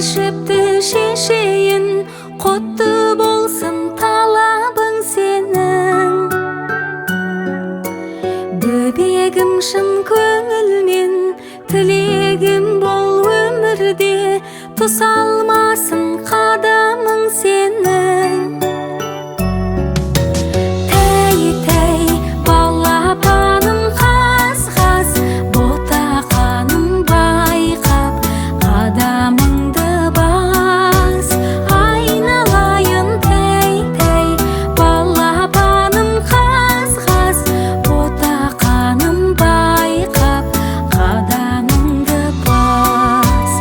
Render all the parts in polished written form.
шепті шешейін, құтты болсын талабың сенің. Бөбегім шын көңілмен, тілегім бол өмірде, тұсалмасын қадамың сенің. Тәй-тәй балапаным қаз-қаз, ботақаным байқап, қадамыңды бас. Айналайын тәй-тәй балапаным қаз-қаз, ботақаным байқап, қадамыңды бас.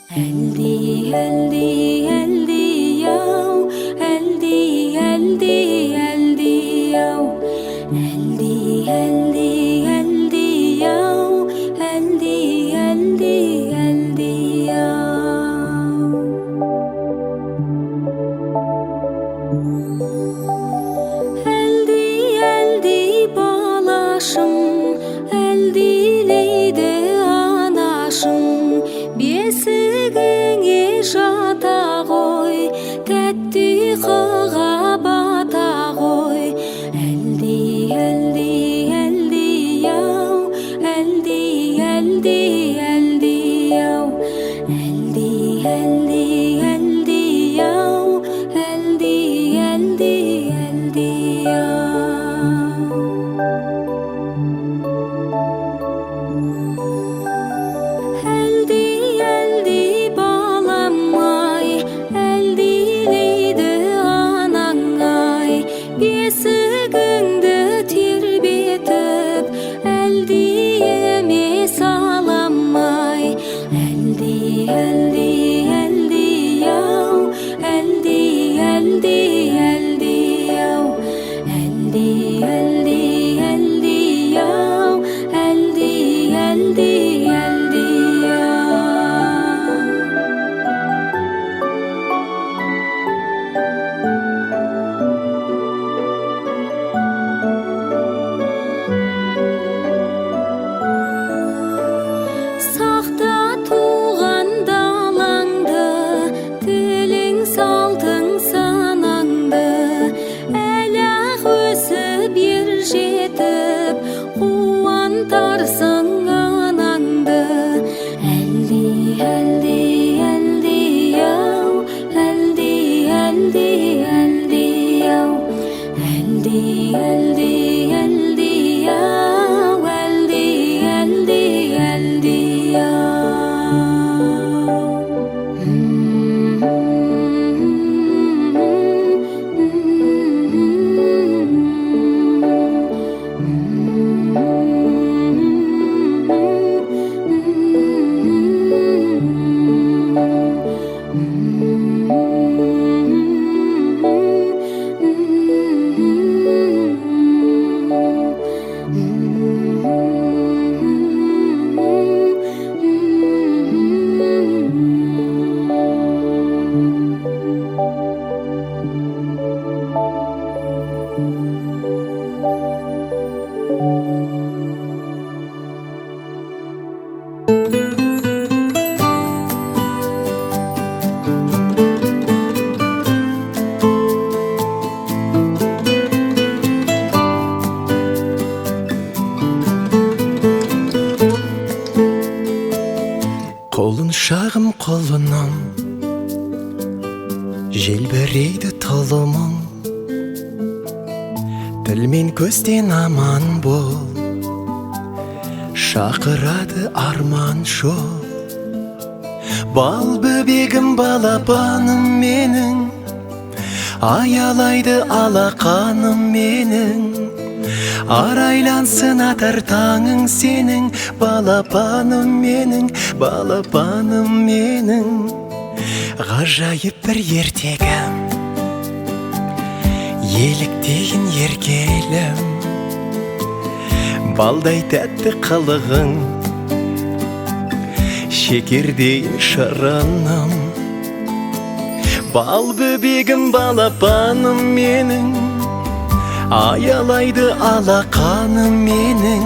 Әлди, әлди, әлди яу, әлди, әлди, әлди яу, әлди, әлди, әлди яу, әлди, әлди, әлди яу. Әлди, әлди балашым, әлдилейді анашым, бесігіңе жата ғой, тәтті қыға бата ғой. Әлди, әлди, әлди яу, әлди, әлди, әлди яу, әлди, әлди, әлди яу, әлди, әлди, әлди яу. Әлди, әлди балам-ай, әлдилейді анаң-ай, бесігіңді тербетіп, әлдиеме салам-ай. Әлди, әлди, әлди яу, әлди, әлди, әлди яу, әлди, әлди, әлди яу, әлди, әлди, әлди яу. Сақта туған далаңды, тілің салтың санаңды, әлі-ақ өсіп ер жетіп, қуантарсың анаңды. Әлди, әлди, әлди яу, әлди, әлди, әлди яу, әлди, әлди, әлди яу, әлди, әлди, әлди яу. Қолын шағым қолынан, желбірейді тұлымың, тіл мен көзден аман бол, шақырады арман жол. Бал бөбегім балапаным менің, аялайды алақаным менің, арайлансын атар таңың сенің, балапаным менің, балапаным менің. Ғажайып бір ертегім, еліктейін еркелім, балдай тәтті қылығың, шекердейін шырыным. Бал бөбегім балапаным менің, аялайды алақаным менің,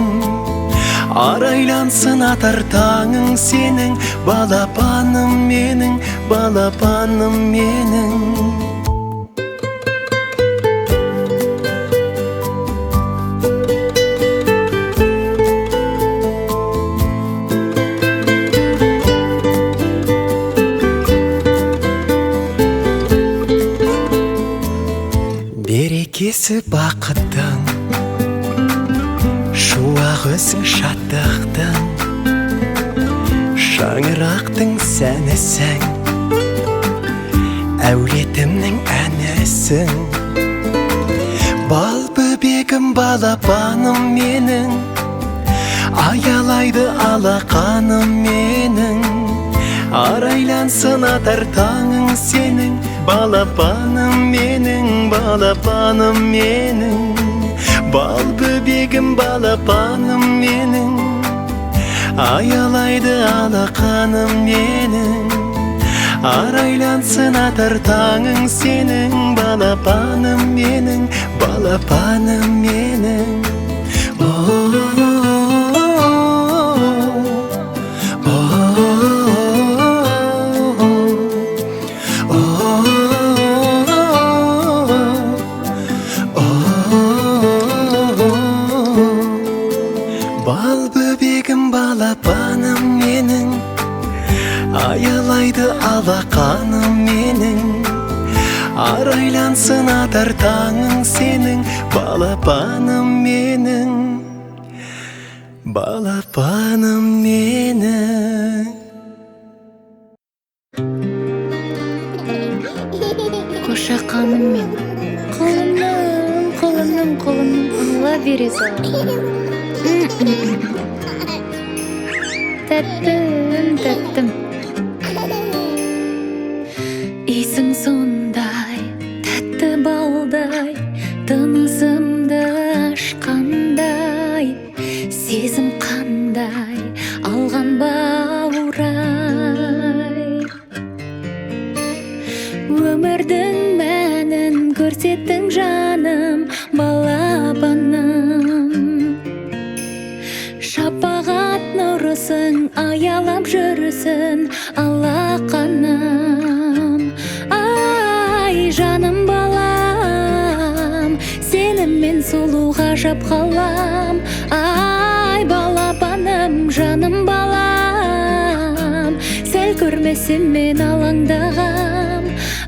арайлансын атар таңың сенің, балапаным менің, балапаным менің. Берекесі бақыттың, шуақ өсің шаттықтың, шаңырақтың сәнісің, әулетімнің әнісің. Бал бөбегім балапаным менің, аялайды алақаным менің, арайла айлансын атар таңың сенің, балапаным менің, балапаным менің. Бал бөбегім балапаным менің, аялайды алақаным менің. Арайлансын атар таңың сенің, балапаным менің, балапаным менің. Бал бөбегім балапаным менің, аялайды алақаным менің. Арайлансын атар таңың сенің, балапаным менің, балапаным менің. Қошақаным мен қолымның алла бере сал. Тәттім исің сондай, тәтті балдай, тынысымды ашқандай, сезім қандай алған баурай. Өмірдің мәнін көрсеттің жаным, балапаным. Шапағат нұрысың, аялап жүрісің, алақаным. Ай, жаным балам, сеніммен сұлу ғажап қалам. Ай, балапаным, жаным балам, сәл көрмесем мен алаңдағам.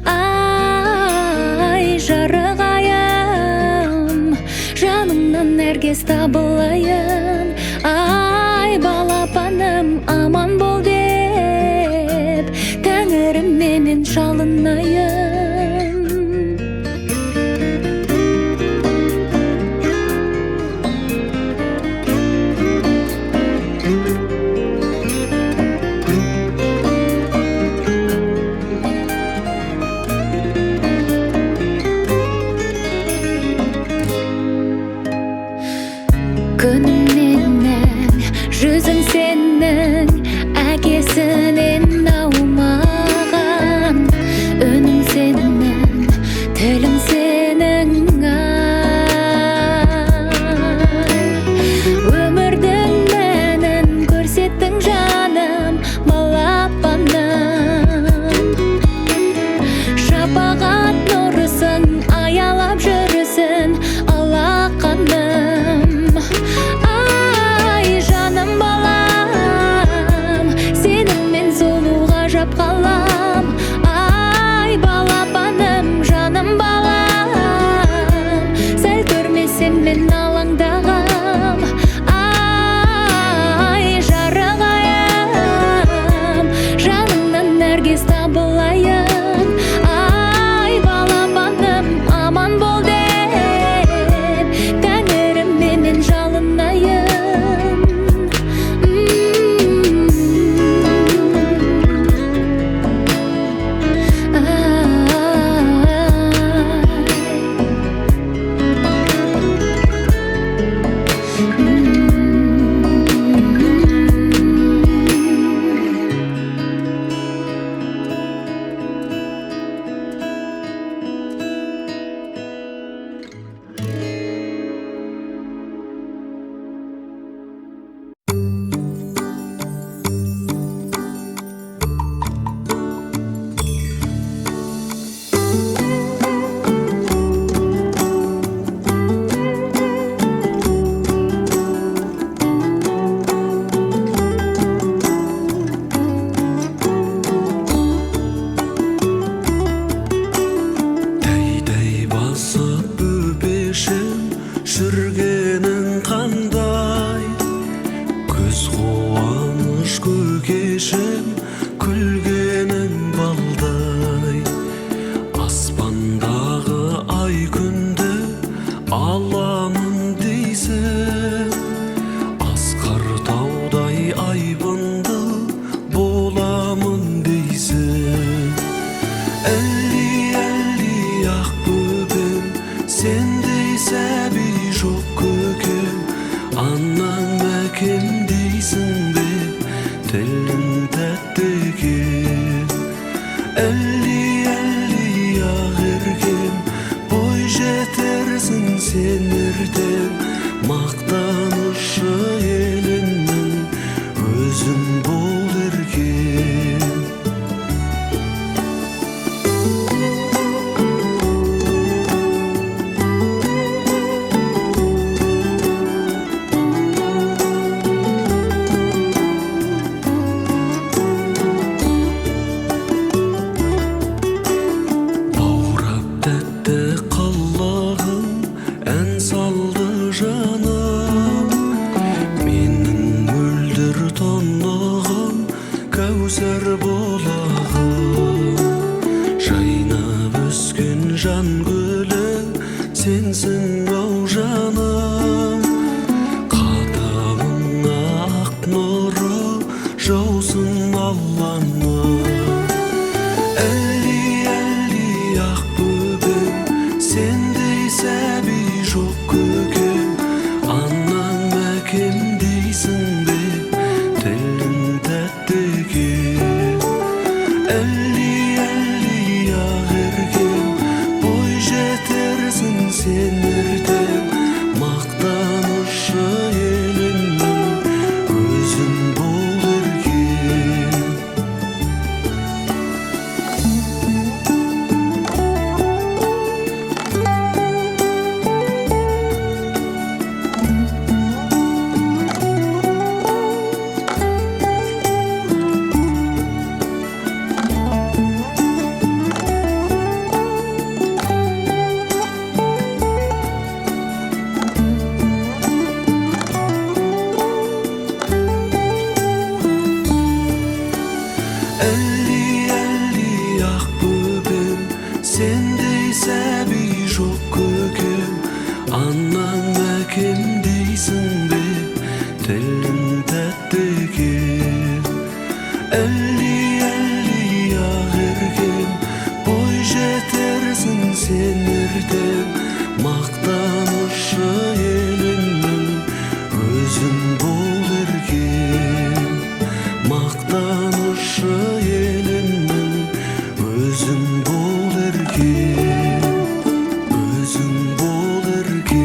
Ай, жарық айым, жанымнан әркез табылайын. Ай, балапаным, аман бол деп, тәңірім менен шалынайын. Күнімнен жүзің сенің, әкесінен аумаған. Үнің Telin tәттігім Әлі ағыргем Бой жетерсің сен ертең Мақтанышы елімнің өзің бол еркем Кәусәр болағым жайнап өскен жан гүлі сенсің ау жаным қадамыңа ақ нұры жаусын алланың әлі ақ бөбем сендей сәби жоқ көкем анам әкем дейсің бе тілің тәттігім әлі ағыргем бой жетерсің сен ертең мақтанышы елімнің өзің бол еркем Әлі ақ бөбем сендей сәби жоқ көкем анам әкем дейсің бе тілің тәттігім әлі ағыргем бой жетерсің сен ертең мақтанышы елімнің өзің бол еркем мақтанышы елімнің өзің бол еркем өзің бол еркем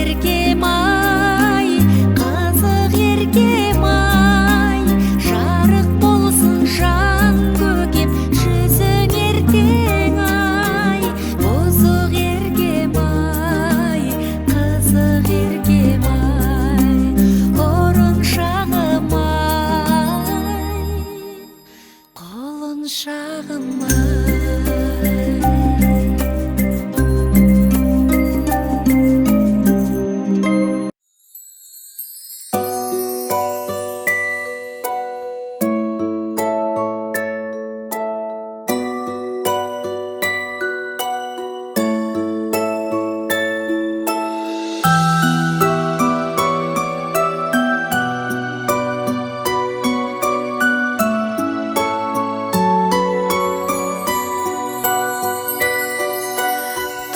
еркем ай, қызық еркем ай, жарық болсын жан көкем жүзің ертең ай, бұзық еркем ай, қызық еркем ай, ұрыншағым ай, құлыншағым ай.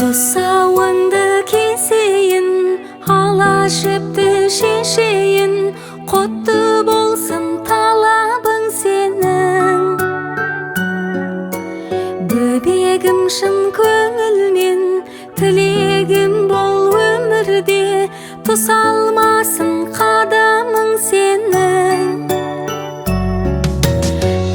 Тұсауыңды кесейін, ала жіпті шешейін, құтты болсын талабың сенің. Бөбегім шын көңілмен, тілегім бол өмірде, тұсалмасын қадамың сенің.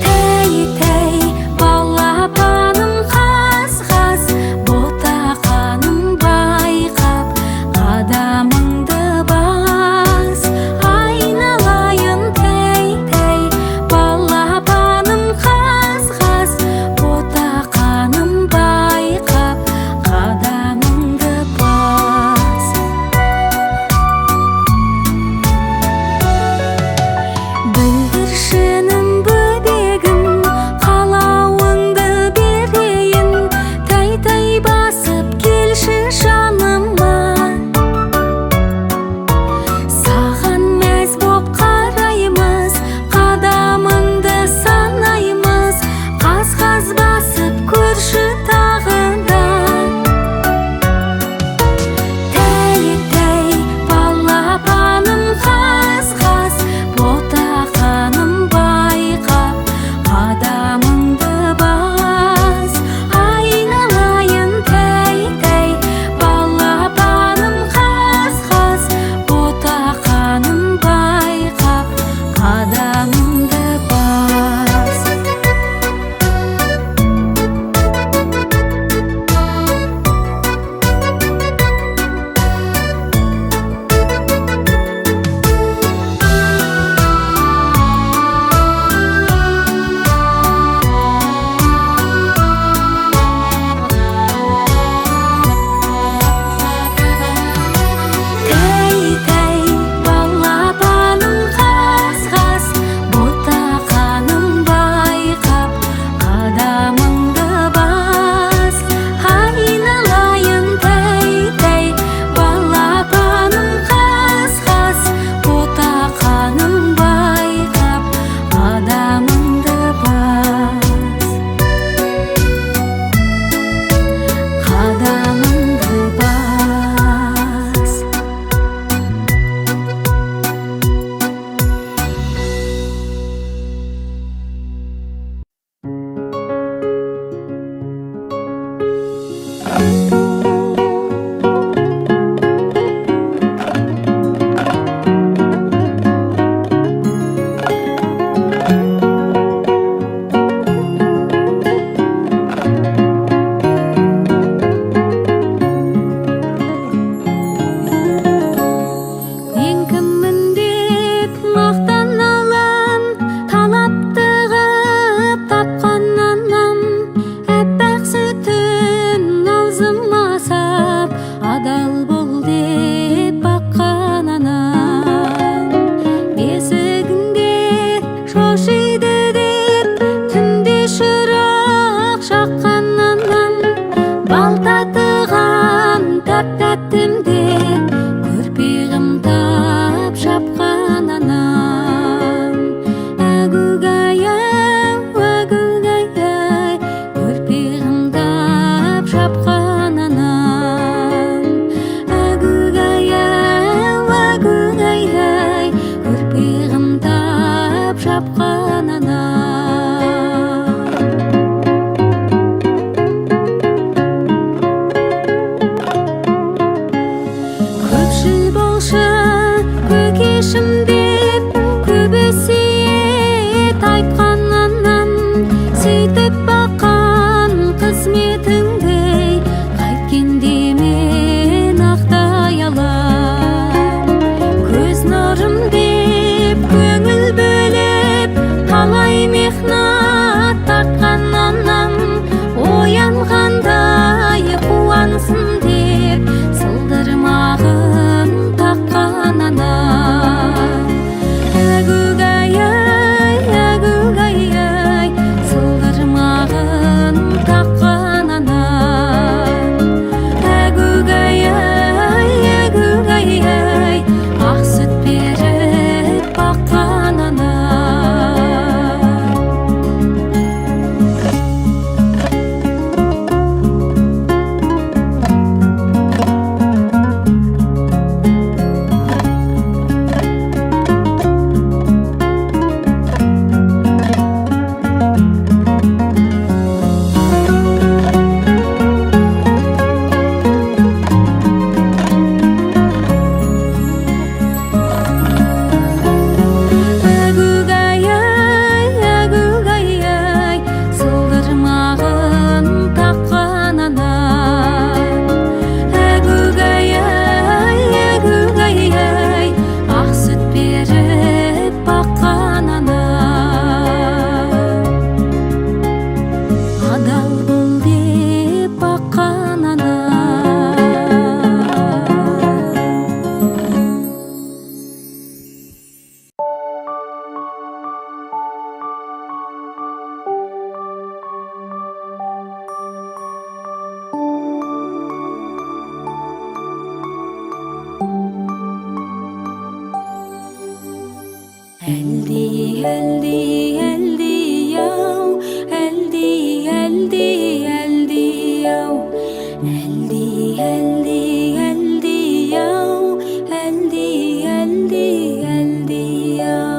Тәй-тәй балапаным қаз-қаз, ботақаным байқап, қадамыңды бас. Айналайын тәй-тәй балапаным қаз-қаз, ботақаным байқап, қадамыңды бас. Кешіршім деп көп өсиет айтқаннан сөйтіп баққан қызметіңдей қайткенде мен ақтай алам. Көз нұрым деп көңіл бөліп қалай мехнат тартқаннан оянғандай қуансын деп сылдырмағын таққан ана. Әгугай-ай, әгугай-ай, сылдырмағын таққан ана. Әгугай-ай, әгугай-ай, ақ сүт беріп баққан ана. Әгугай-ай, әгугай-ай, сылдырмағын таққан ана. Әгугай-ай, әгугай-ай, ақ сүт беріп баққан ана. Адал бол деп баққан ана. Әлди, әлди, әлди-ау, әлди, әлди, әлди-ау. Әлди, әлди, әлди-ау, әлди, әлди, әлди-ау.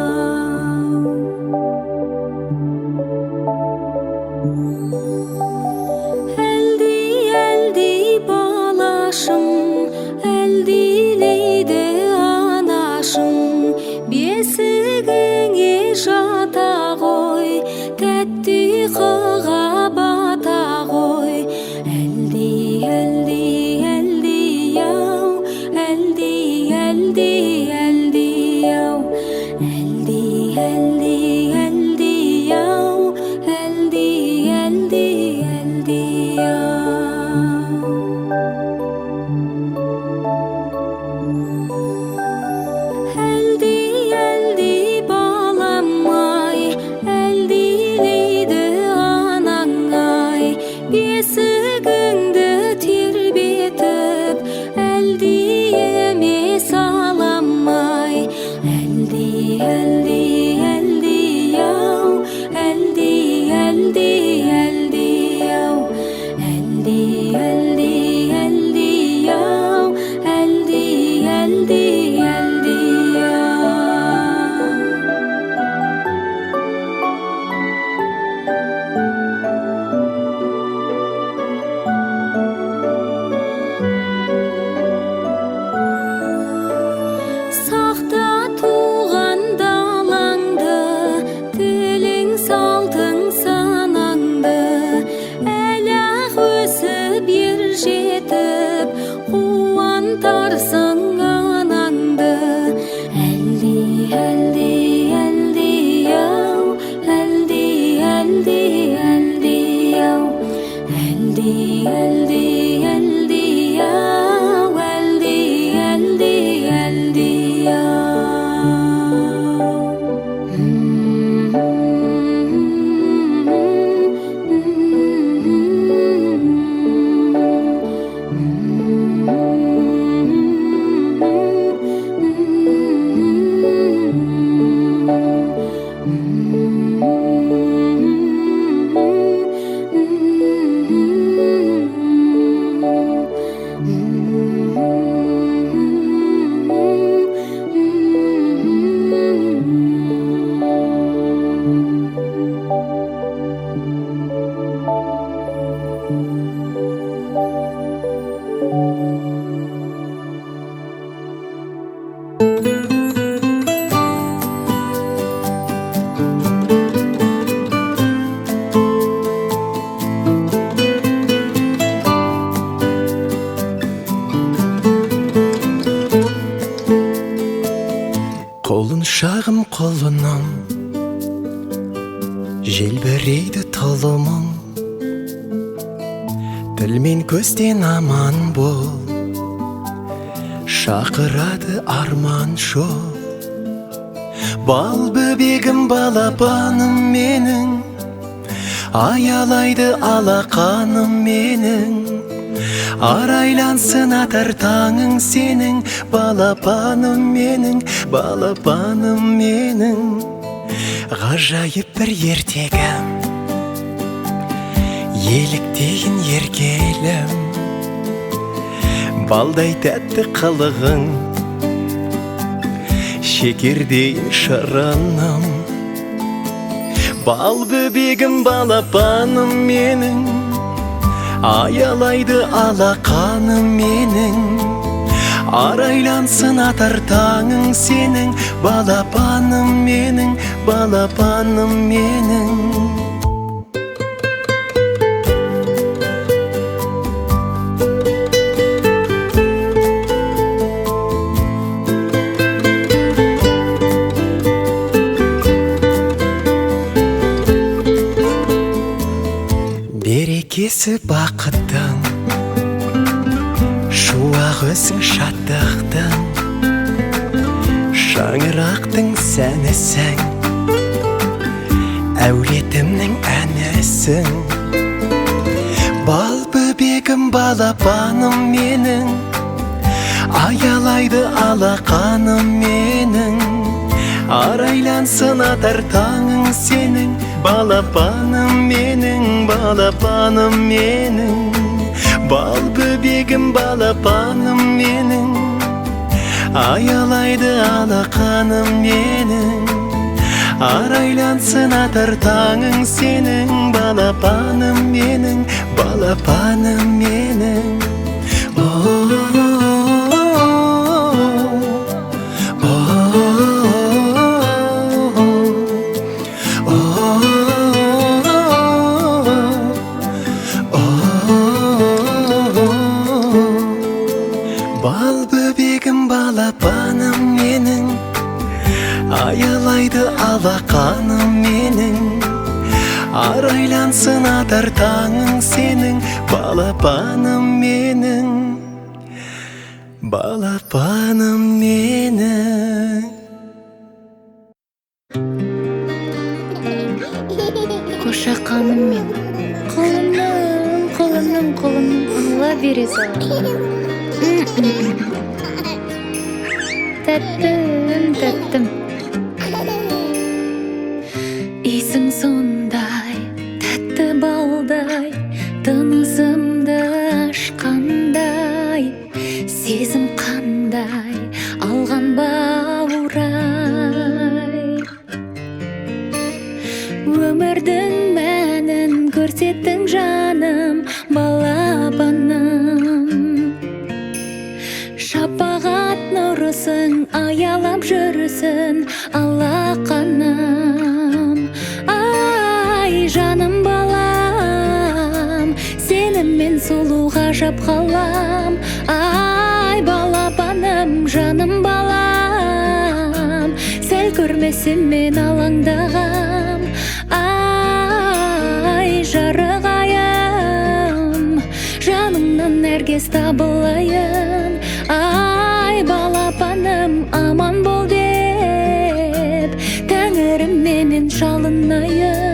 Әлди, әлди, балашым, әлдилейді анашым. Бесігіңе жата ғой, тәтті қыға бата ғой. Әлди, әлди, әлди-ау, әлди, әлди, әлди-ау. Әлди, әлди, әлди-ау, әлди, әлди, әлди-ау. Әлди, әлди, балам-ай, әлдилейді анаң-ай. Бесігіңді тербетіп, әлди емес алам-ай. Әлди, әлди, әлди-ау, әлди, әлди, әлди-ау. Әлди, әлди, әлди-ау, әлди, әлди, әлди-ау. Сақта туған далаңды, тілің салтың санаңды. Әлі-ақ өсіп ер жетіп, қуантарсың анаңды. Қолын шағым қолынан желбірейді тұлымың, тіл мен көзден аман бол, шақырады арман жол. Бал бөбегім балапаным менің, аялайды алақаным менің, арайлансын атар таңың сенің, балапаным менің, балапаным менің. Ғажайып бір ертегім, еліктейін еркелім, балдай тәтті қылығың, шекердейін шырыным. Бал бөбегім балапаным менің, аялайды алақаным менің, арайлансын атар таңың сенің, балапаным менің, балапаным менің. Берекесі бақыттың, шуақ өзің шаттықтың, шаңырақтың сәнісің, әулетімнің әнісің. Бал бөбегім балапаным менің, аялайды алақаным менің, арайлансын атар таңың сенің, балапаным менің, балапаным менің. Бал бөбегім балапаным менің, аялайды алақаным менің, арайлансын атар таңың сенің, балапаным менің, балапаным менің. Бал бөбегім балапаным менің, аялайды алақаным менің, арайлансын атар таңың сенің, балапаным менің, балапаным менің. Қошақаным мен қолымның ала бере сал. Тәттім Исің сондай, тәтті балдай, тынысымды ашқандай, сезім қандай, алған бауырай. Өмірдің мәнін көрсеттің жаным, балапаным. Шапағат нұрысың, аялап жүрісің, алақаным. Ай, жаным балам, сеніммен сұлу ғажап қалам. Ай, балапаным, жаным балам, сәл көрмесем мен алаңдағам. Ай, жарығайым, жанымнан әркез табылайын. Ай, балапаным, аман бол деп, тәңірім менен шалынайын.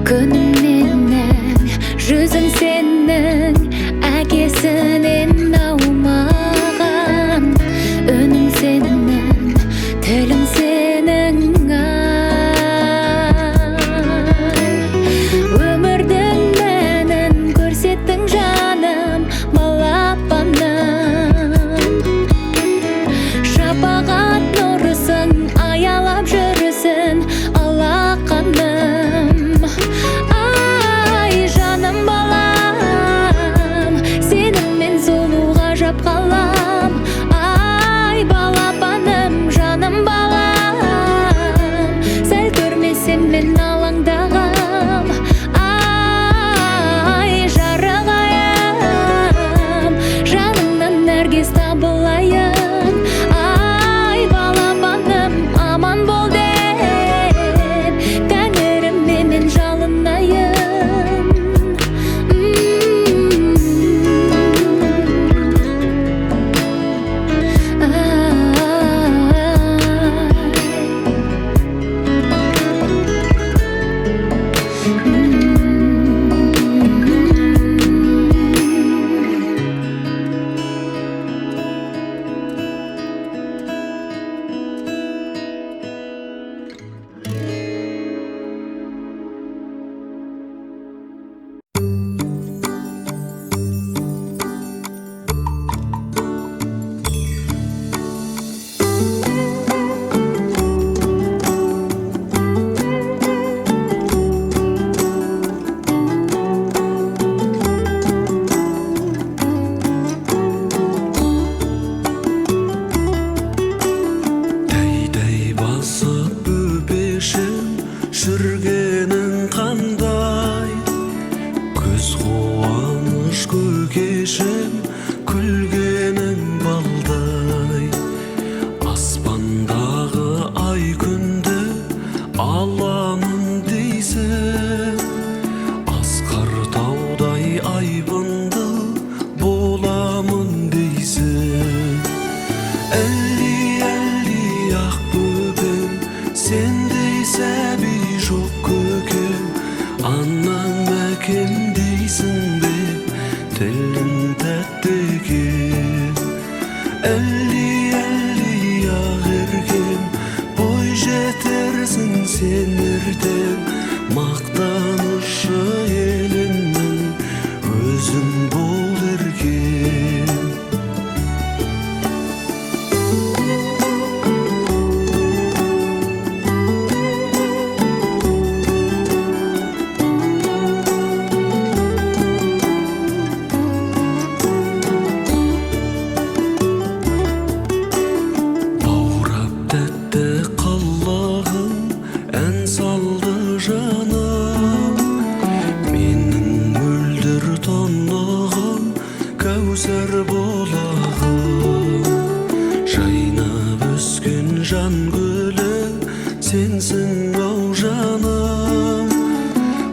Күнімнен жүзің сенің, әкесінен аумаған, үнің көз қуаныш көкешім күлгенің балдай, аспандағы ай күнді аламын дейсің, асқар таудай айбынды боламын дейсің. Әлди ақ бөпем, сендей сәби жоқ көкем, анам мәкем дейсің бе, тілің тәтті екен. Әлди ақ еркем, бой жетерсің сен ертең, мақтанышы елімнің өзің бол еркем. Кәусар болағым, жайнап өскен жан гүлі сенсің ау жаным.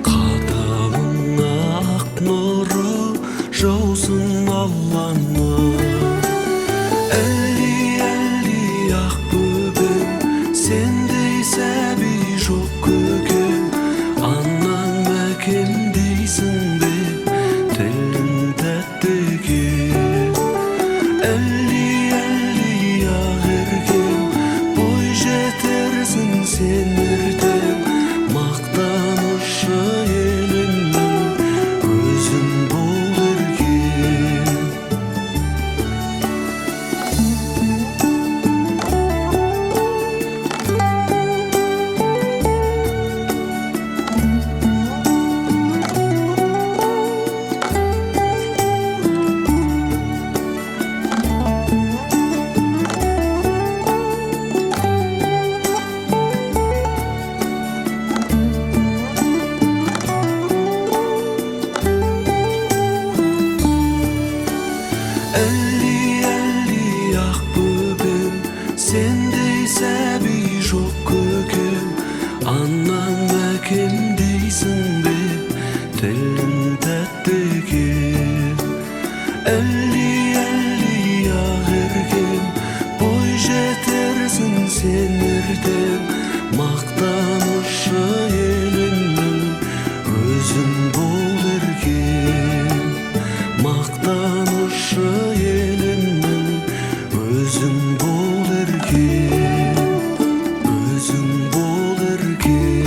Қадамыңа ақ нұры жаусын Алланың. Әлди ақ бөпем, сендей сәби жоқ көкем, анам мәкем дейсің бе, тілің тәтті екен. Әлди ақ еркем, бой жетерсің сен ертең, мақтанышы елімнің өзің бол еркем. Әлди ақ бөпем, сендей сәби жоқ көкем, анам мәкем дейсің бе, тілің тәтті екен. Әлди ақ еркем, бой жетерсің сен ертең, мақтанышы елімнің өзің бол еркем. Мақтанышы елімнің өзің бол еркем, өзің бол еркем.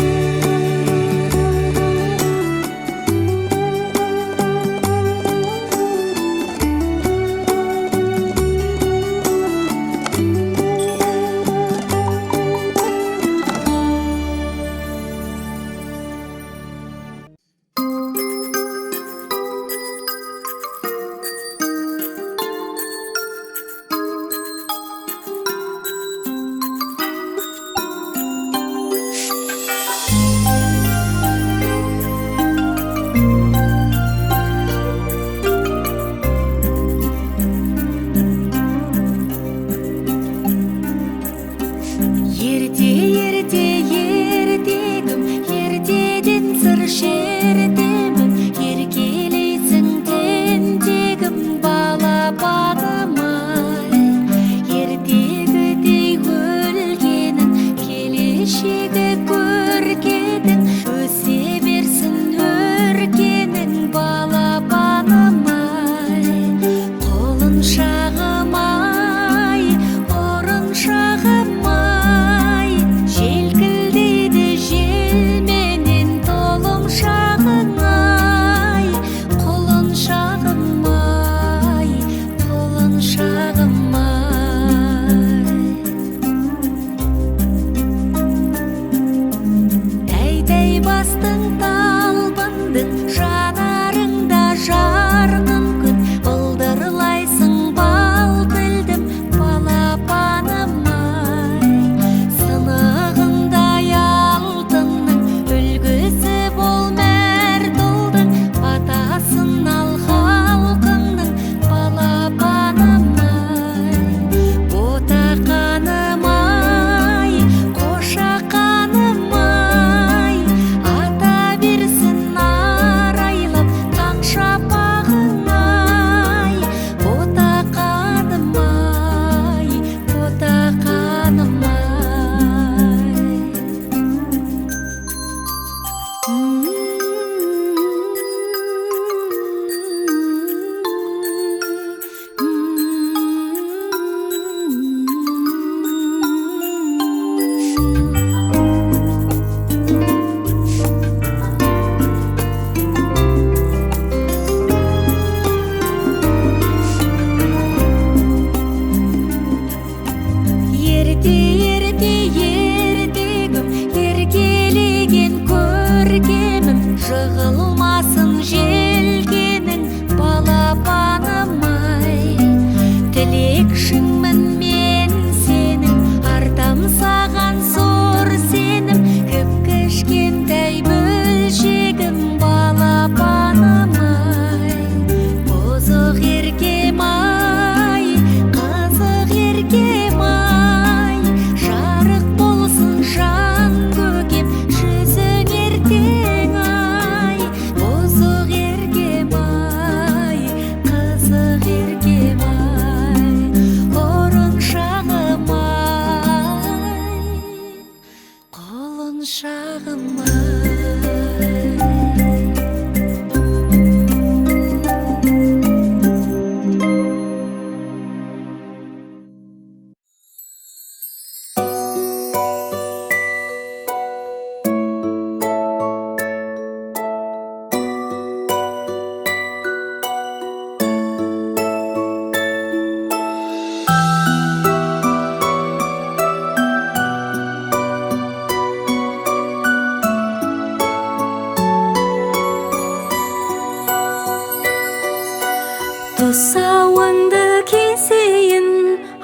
Тұсауыңды кесейін,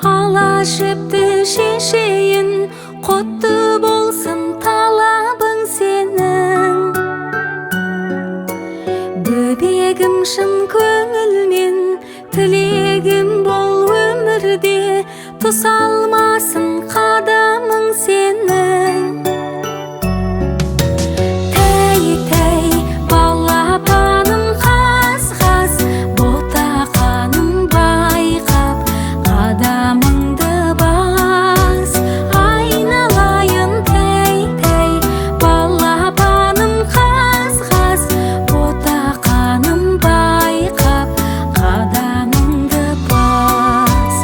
алашыпты шешейін, құтты болсын талабың сенің. Бөбегім шын көңілмен, тілегім бол өмірде, тұсалмасын қадамың сенің. Тәй-тәй балапаным қаз-қаз, ботақаным байқап, қадамыңды бас. Айналайын тәй-тәй балапаным қаз-қаз, ботақаным байқап, қадамыңды бас.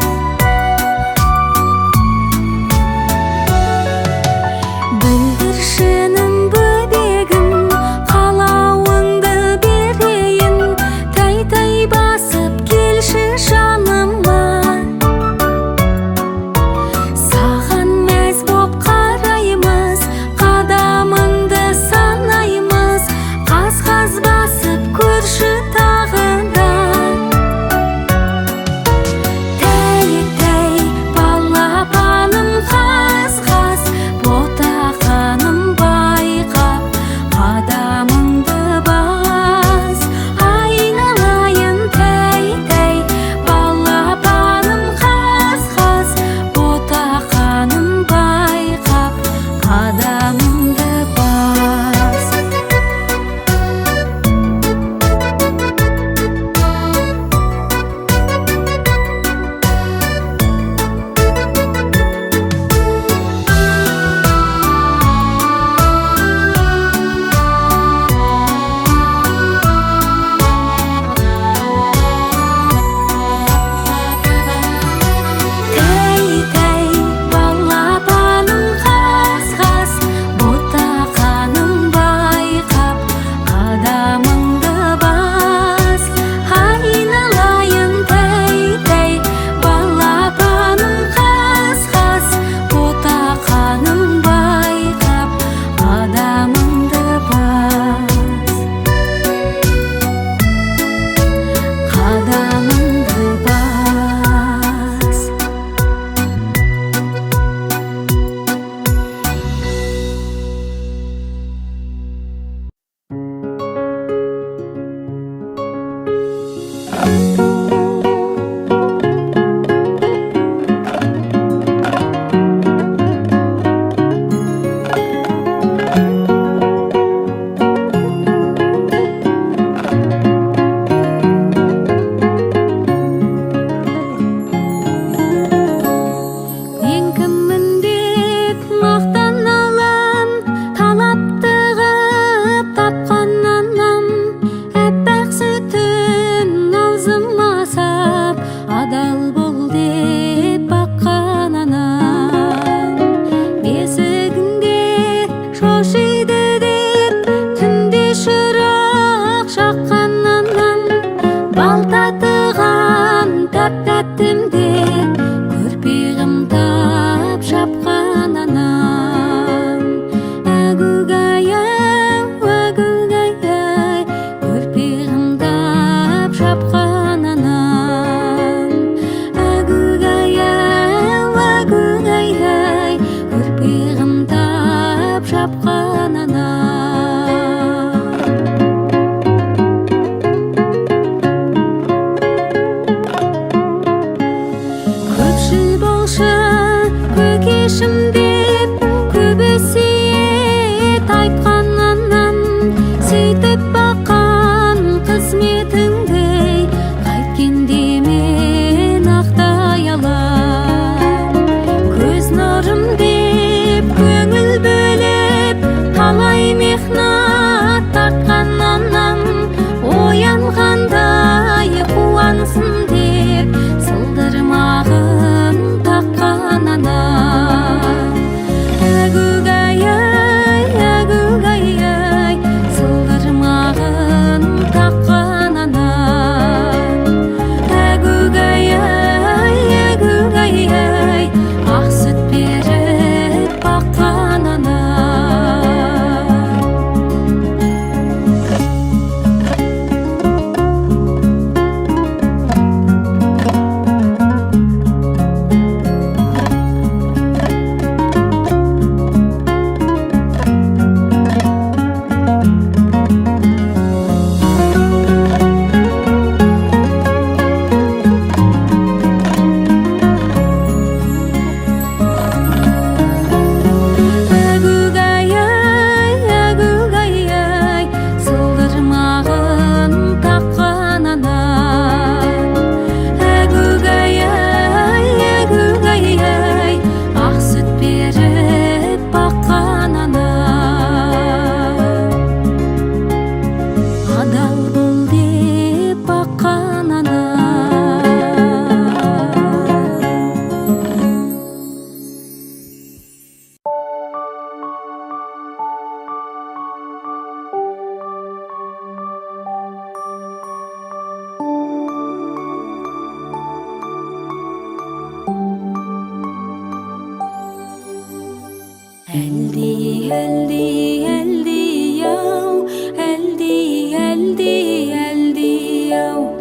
ау,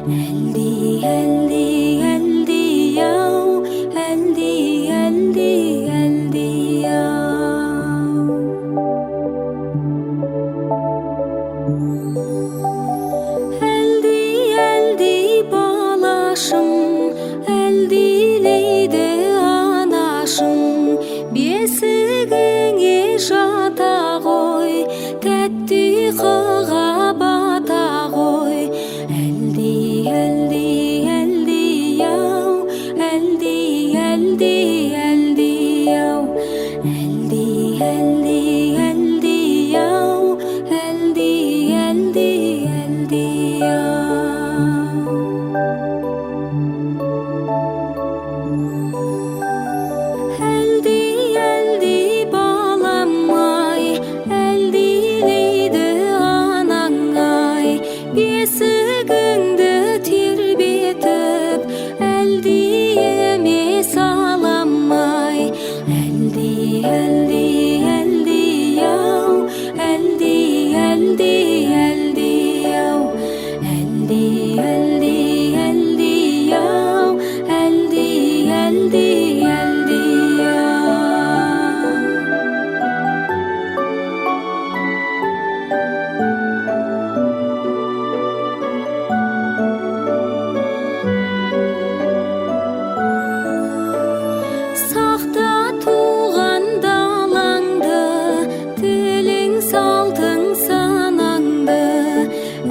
әлди, әлди, әлди, ау, әлди, әлди, әлди, ау. Әлди, әлди, балашым, әлдилейді анашым, бесігіңе жата ғой, тәтті қыға бата ғой. Әлди, әлди, әлди, ау, әлди, әлди, әлди, ау, әлди, әлди, әлди, ау, әлди, әлди, әлди, ау. Әлди, әлди, балам-ай, әлдилейді анаң-ай, бесігіңді тербетіп, әлдиеме салам-ай. Әлди, әлди, әлди, ау, әлди, әлди, әлди, ау, әлди, әлди, әлди, ау, әлди, әлди, әлди, ау. Сақта туған далаңды, тілің салтың санаңды,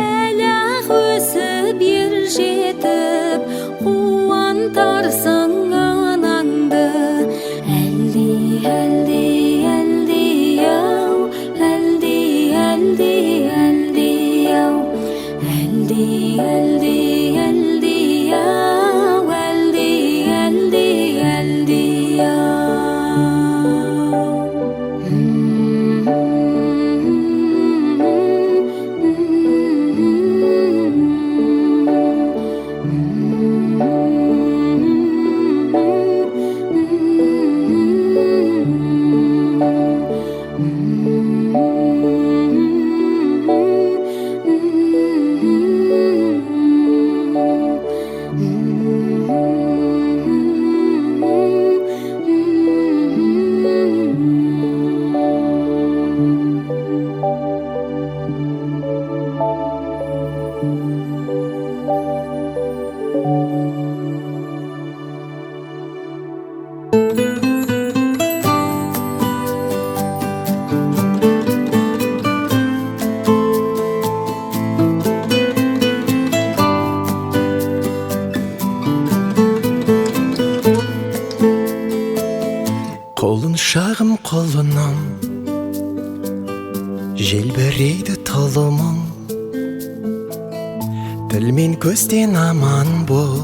әлі-ақ өсіп ер жетіп, қуантарсың анаңды. Әлди, әлди, әлди, ау, әлди, әлди, әлди, ау, әлди, әлди, әлди, ау, әлди, әлди, әлди, ау. Қолын шағым қолынан, желбірейді тұлымың, тіл мен көзден аман бол,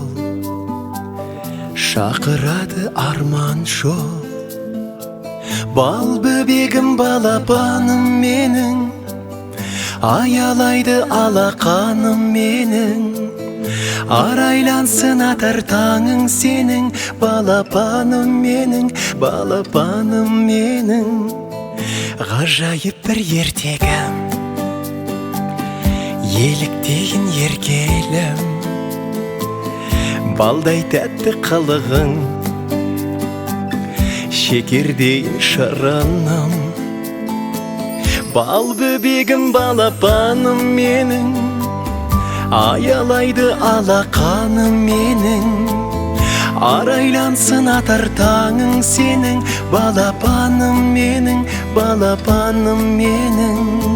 шақырады арман жол. Бал бөбегім, балапаным менің, аялайды алақаным менің, арайлансын атар таңың сенің, балапаным менің, балапаным менің. Ғажайып бір ертегім, еліктейін еркелім, балдай тәтті қылығың, шекердейін шырыным. Бал бөбегім, балапаным менің, аялайды алақаным менің, арайлансын атар таңың сенің, балапаным менің, балапаным менің.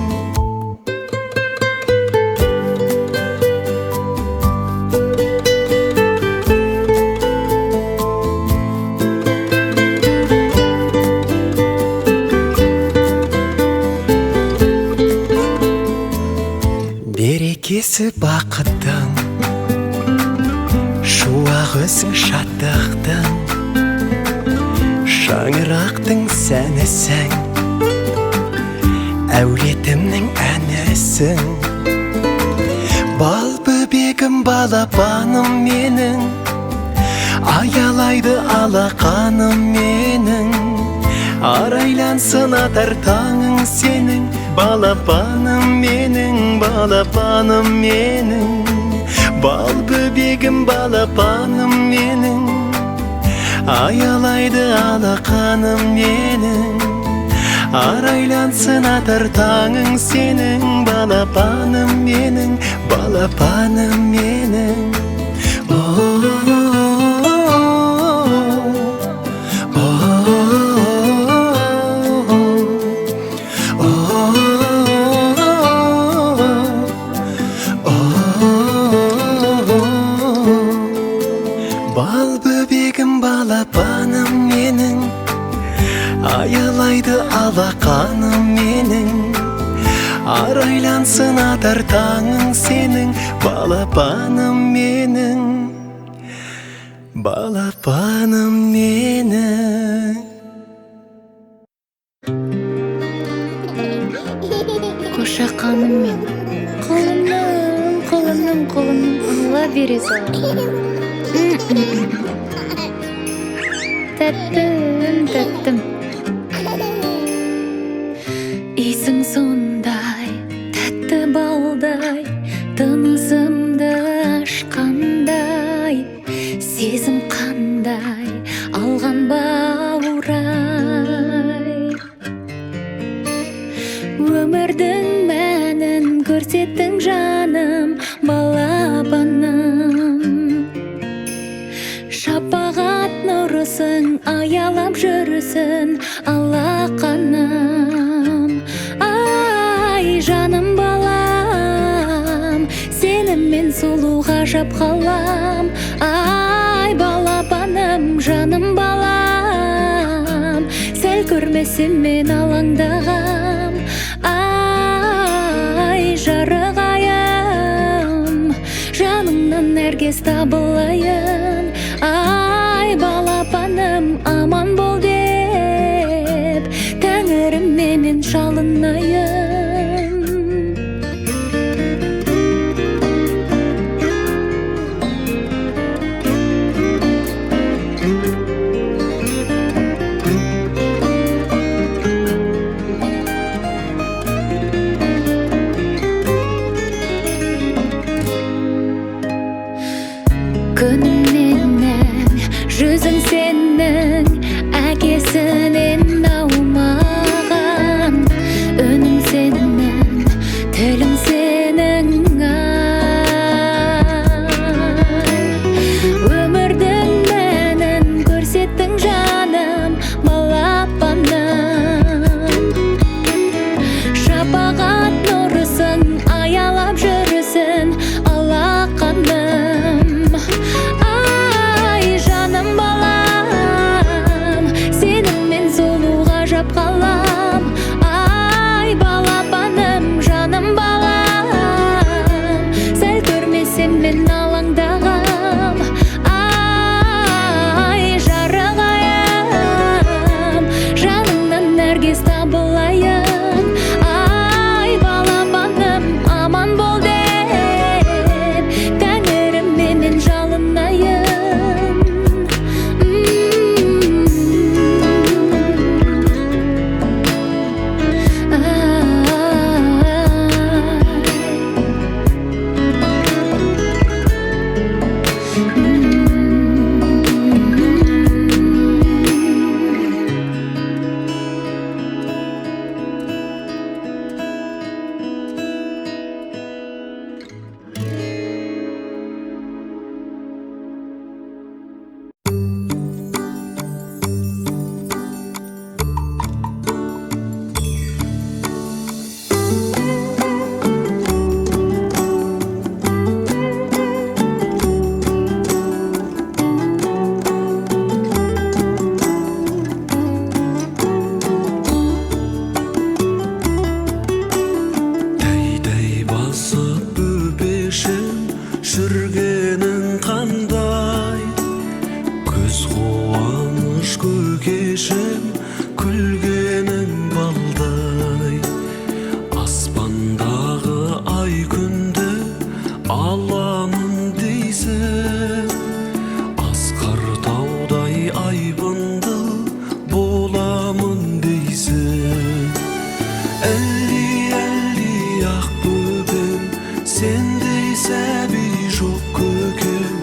Берекесі бақыттың, шуағысың шаттықтың, шаңырақтың сәнісің, әулетімнің әнісің. Бал бөбегім, балапаным менің, аялайды алақаным менің, арайлансын атар таңың сенің, балапаным менің, балапаным менің. бебегім балапаным менің, аялайды алақаным менің, арайлансын атар таңың сенің, балапаным менің, балапаным менің. Бал бөбегім балапаным менің, аялайды алақаным менің, арайлансын атар таңың сенің, балапаным менің, балапаным менің. Қошақаным мен қолымның алла бере сала. Тәттім исің сондай, тәтті балдай, тынысымды ашқандай, сезім қандай алған баурай. Өмірдің мәнін көрсеттің жаным, балапаным. Шапағат нұрысың, аялап жүрісің, алақаным. Ай, жаным балам, сеніммен сұлу ғажап қалам. Ай, балапаным, жаным балам, сәл көрмесем мен алаңдағам. Ай, жарық айым, жаныңнан нәркес табылайын. Ай, балапаным, аман бол деп, тәңіріме мен шалынайын. Күнімнен жүзің сенің, әкесінен аумаған, үнің сенің, тілің сенің. Өмірдің мәнін көрсеттің жаным, балапаным. Шапағат нұрысың, аялап жүрісің, алақаным. Ай, жаным балам, сеніммен сұлу ғажап қалам. Ай, балапаным, жаным балам, сәл көрмесем мен алаңдағам. Ай, жарық айым, жаныңнан нәркес табылайын. Ай, балапаным, аман бол деп, тәңіріме мен жалынайын. Жүргенің қандай, көз қуаныш көкешім, күлгенің балдай. Аспандағы ай күнді аламын дейсің, асқар таудай айбынды боламын дейсің. Әлди ақ бөбем, сендей сәби жоқ көкем,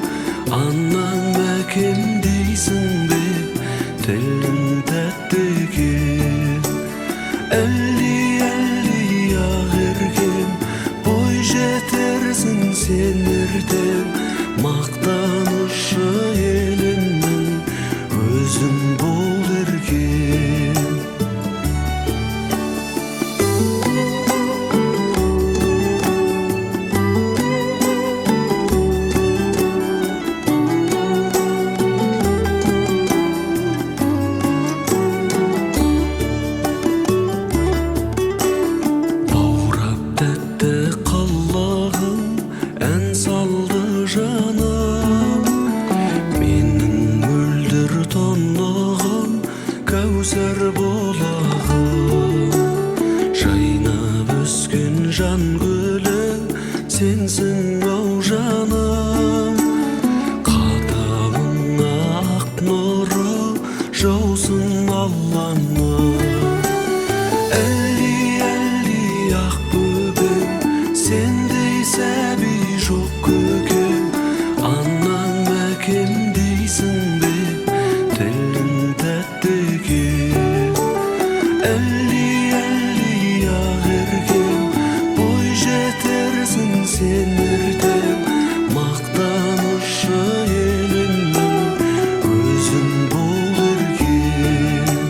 мақтанышы елімнің өзің бол еркем. Кәусар болағым, жайнап өскен жан гүлі сенсің ау жаным. Қадамыңа ақ нұры жаусын Алланың. Әлди, әлди ақ бөбем, сендей сәби жоқ көкем. Анам әкем дейсің бе, тілің тәтті екен. Әлди, әлди ақ еркем, бой жетерсің сен ертең. Мақтанышы елімнің өзің бол еркем.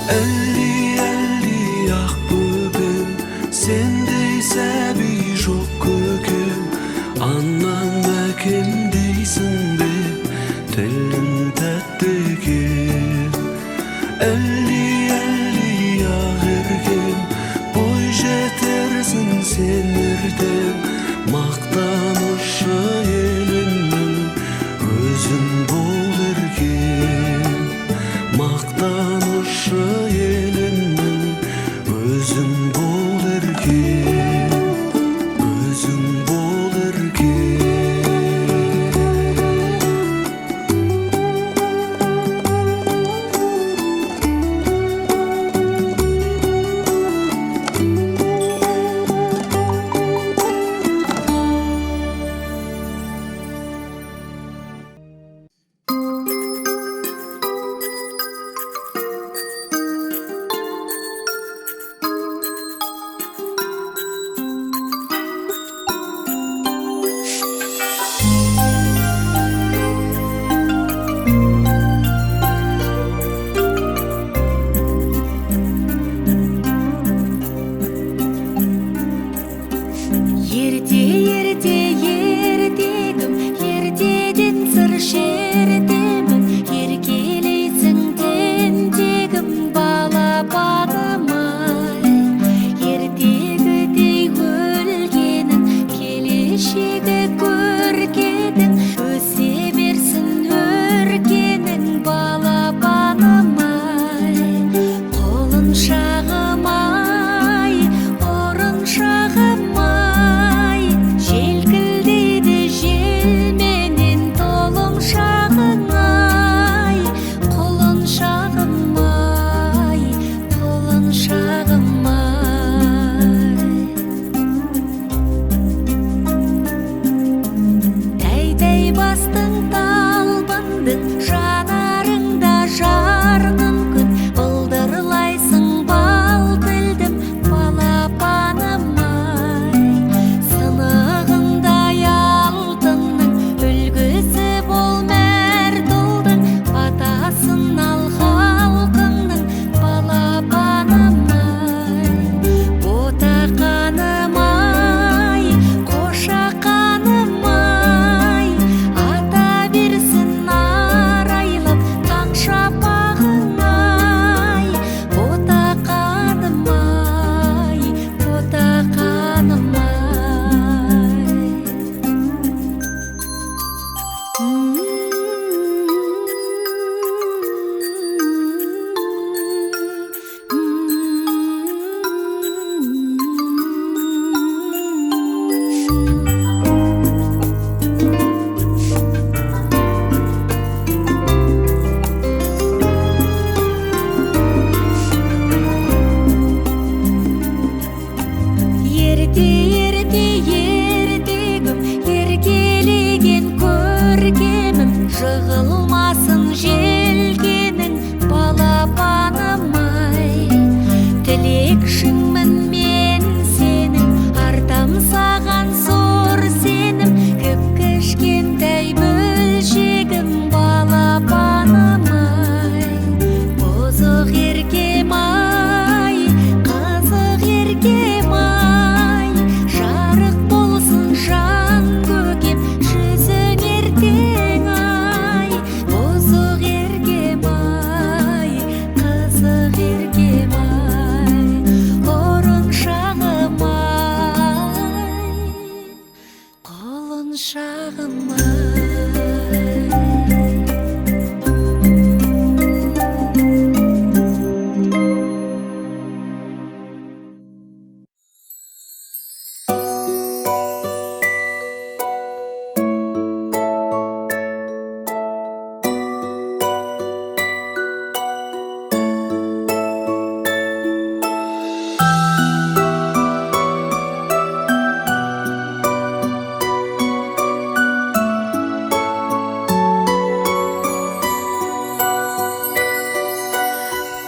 Әлди, әлди ақ бөбем, сендей сәби жоқ көкем. Анам әкем дейсің бе, тілің тәтті екен. Әлди, әлди ақ еркем, бой жетерсің сен ертең. Мақтанышы елімнің өзің бол еркем. Мақтанышы елімнің өзің бол еркем. Өзің бол еркем.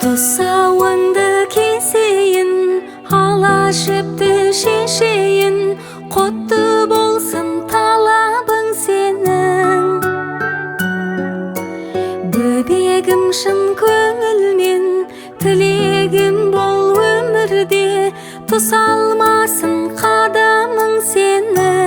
Тұсауыңды кесейін, алашыпты шешейін, құтты болсын талабың сенің. Бөбегім шын көңілмен, тілегім бол өмірде, тұсалмасын қадамың сенің.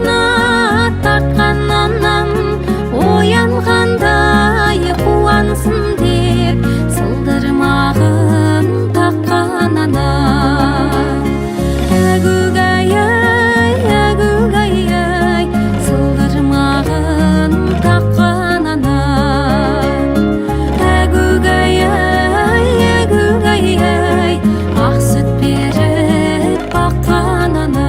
махнат тартқан анам оянғандай қуансын деп сылдырмағын таққан ана. Әгугай-ай, сылдырмағын таққан ана. Әгугай-ай, ақ сүт беріп баққан ана.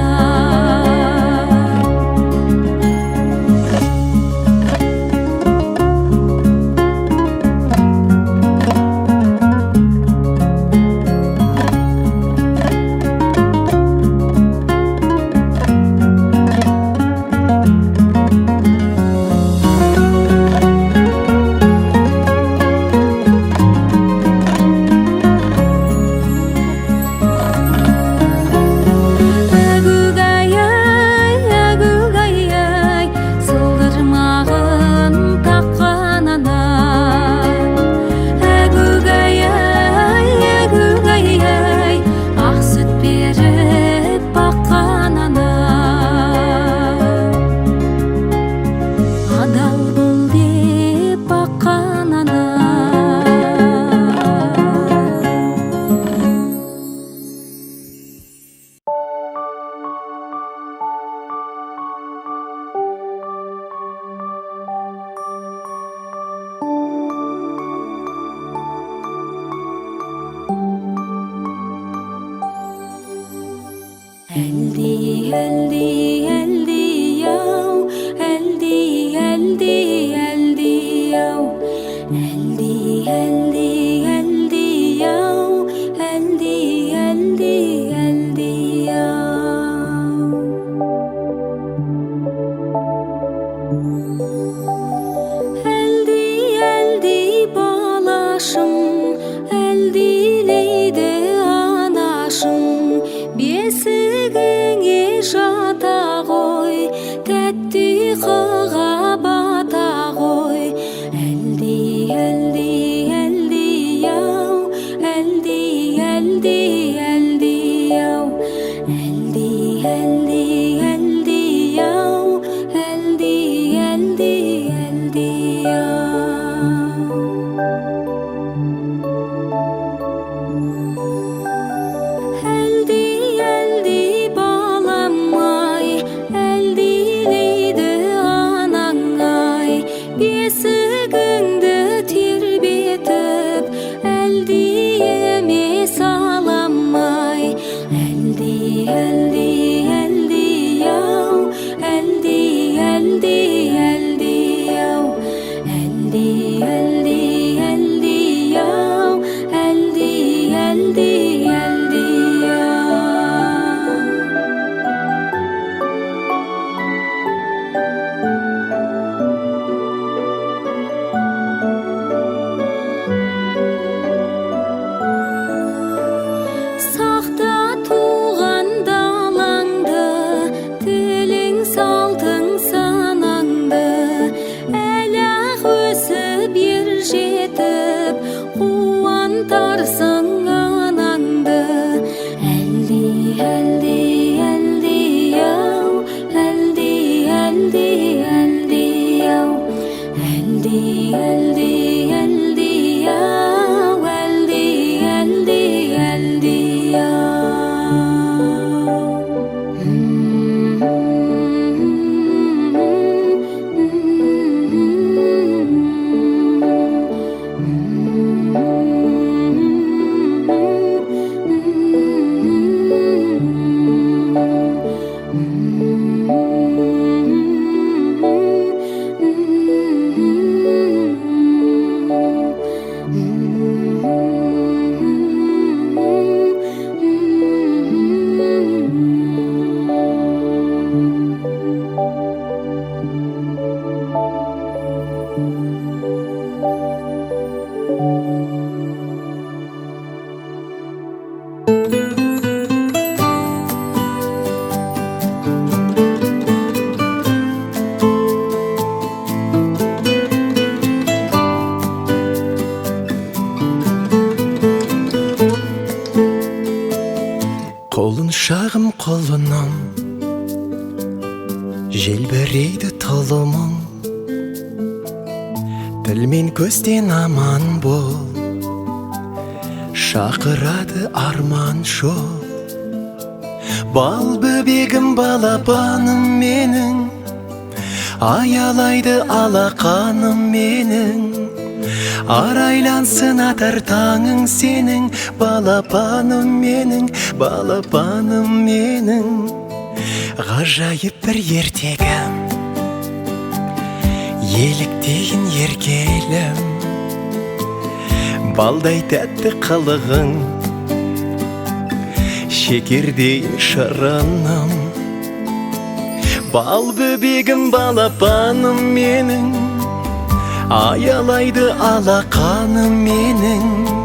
Қолын шағым қолынан Желбірейді тұлымың, тіл мен көзден аман бол, шақырады арман жол. Бал бөбегім, балапаным менің, аялайды алақаным менің. Арайлансын атар таңың сенің, балапаным менің, балапаным менің. Ғажайып бір ертегім, еліктейін еркелім, балдай тәтті қылығың, шекердейін шырыным. Бал бөбегім, балапаным менің, аялайды алақаным менің.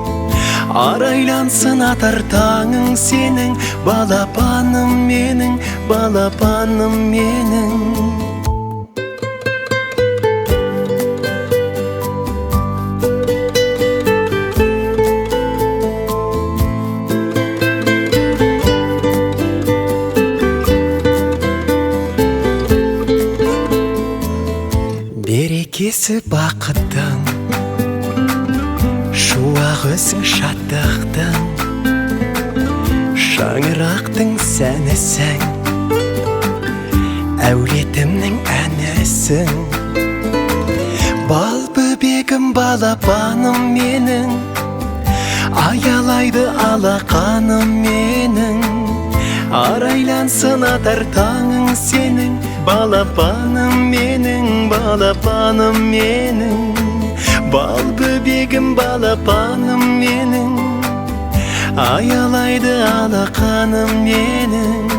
Арайлансын атар таңың сенің, балапаным менің, балапаным менің. Берекесі бақыттың, шуақ өзің шаттықтың, шаңырақтың сәнісің, әулетімнің әнісің. Бал бөбегім, балапаным менің, аялайды алақаным менің. Арайлансын атар таңың сенің, балапаным менің, балапаным менің. Бал бөбегім, балапаным менің, аялайды алақаным менің.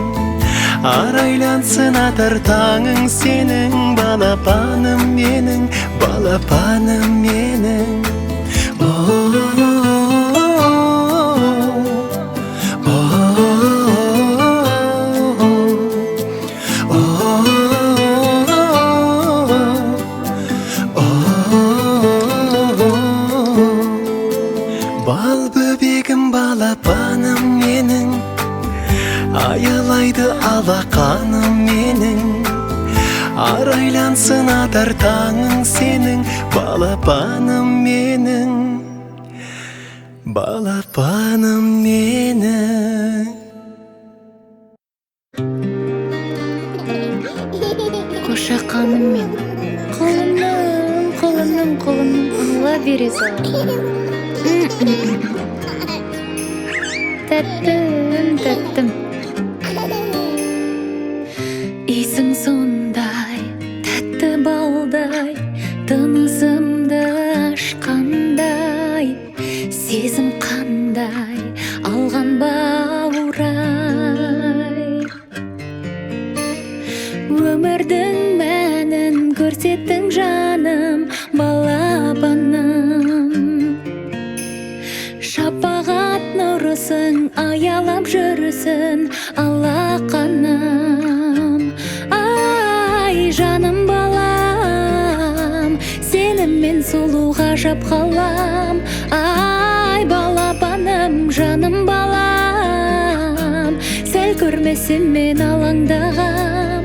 Арайлансын атар таңың сенің, балапаным менің, балапаным менің. Бал бөбегім, балапаным менің, аялайды алақаным менің. Арайлансын атар таңың сенің, балапаным менің, балапаным менің. Қошақаным мен қолымның алла бере сал. Тәттім исің сондай, тәтті балдай, тынысымды ашқандай. Сезім қандай, алған бауырай. Өмірдің мәнін көрсеттің жаным, балапаным. Шапағат нұрысың, аялап жүрісің, алақаным. Ай, жаным балам, сеніммен сұлу ғажап қалам. Ай, балапаным, жаным балам, сәл көрмесем мен алаңдағам.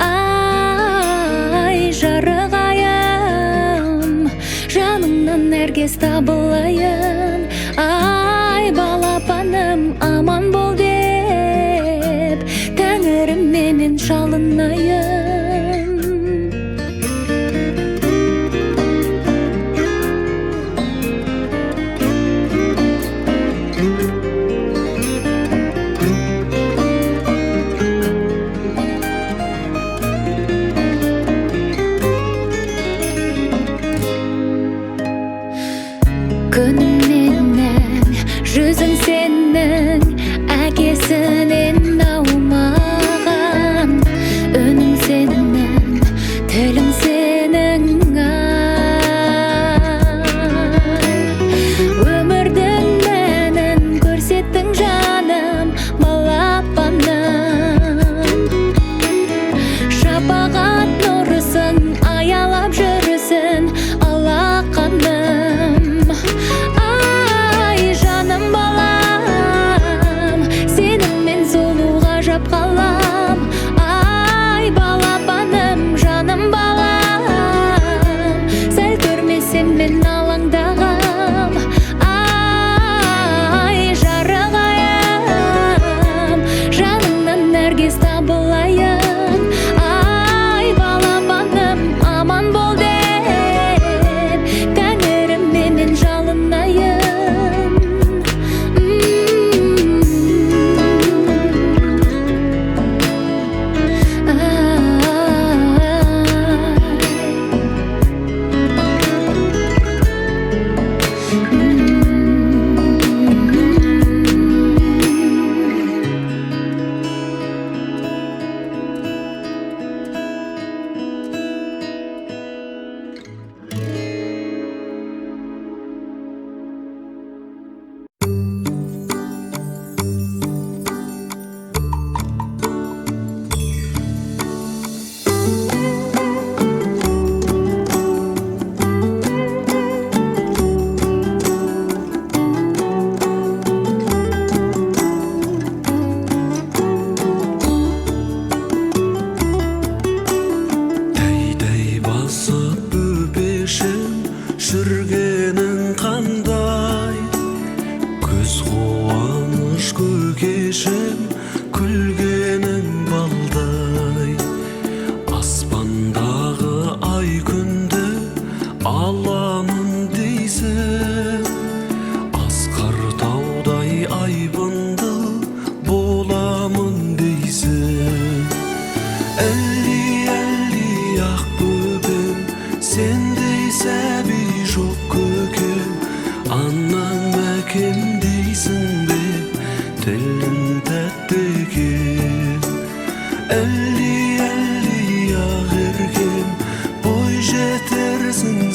Ай, жарық айым, жаныңнан нәркес табылайын. Ай, балапаным, аман бол деп, тәңіріме мен шалынайын.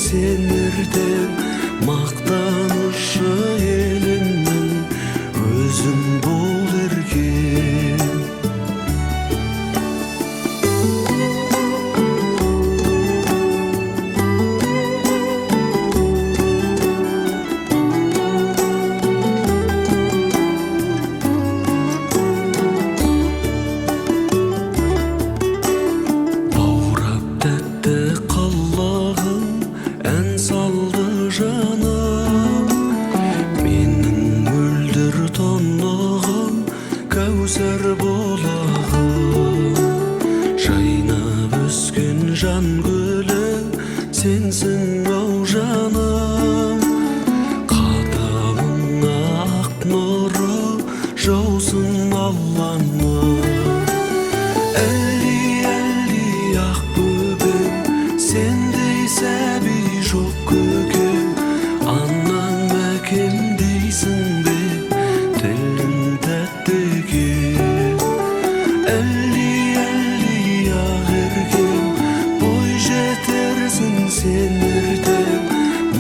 сен ертең мақтанышы елімнің өзің бол еркем. Кәусар болағым, жайнап өскен жан гүлі сенсің ау жаным. Қадамыңа ақ нұры жаусын Алланың. Әлди, әлди ақ бөбем, сендей сәби жоқ көкем. Анам әкем дейсің бе, тілің тәтті екен. Әлди, әлди ақ еркем, бой жетерсің сен ертең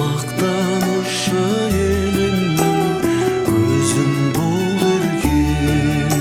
мақтанышы елімнің өзің бол еркем.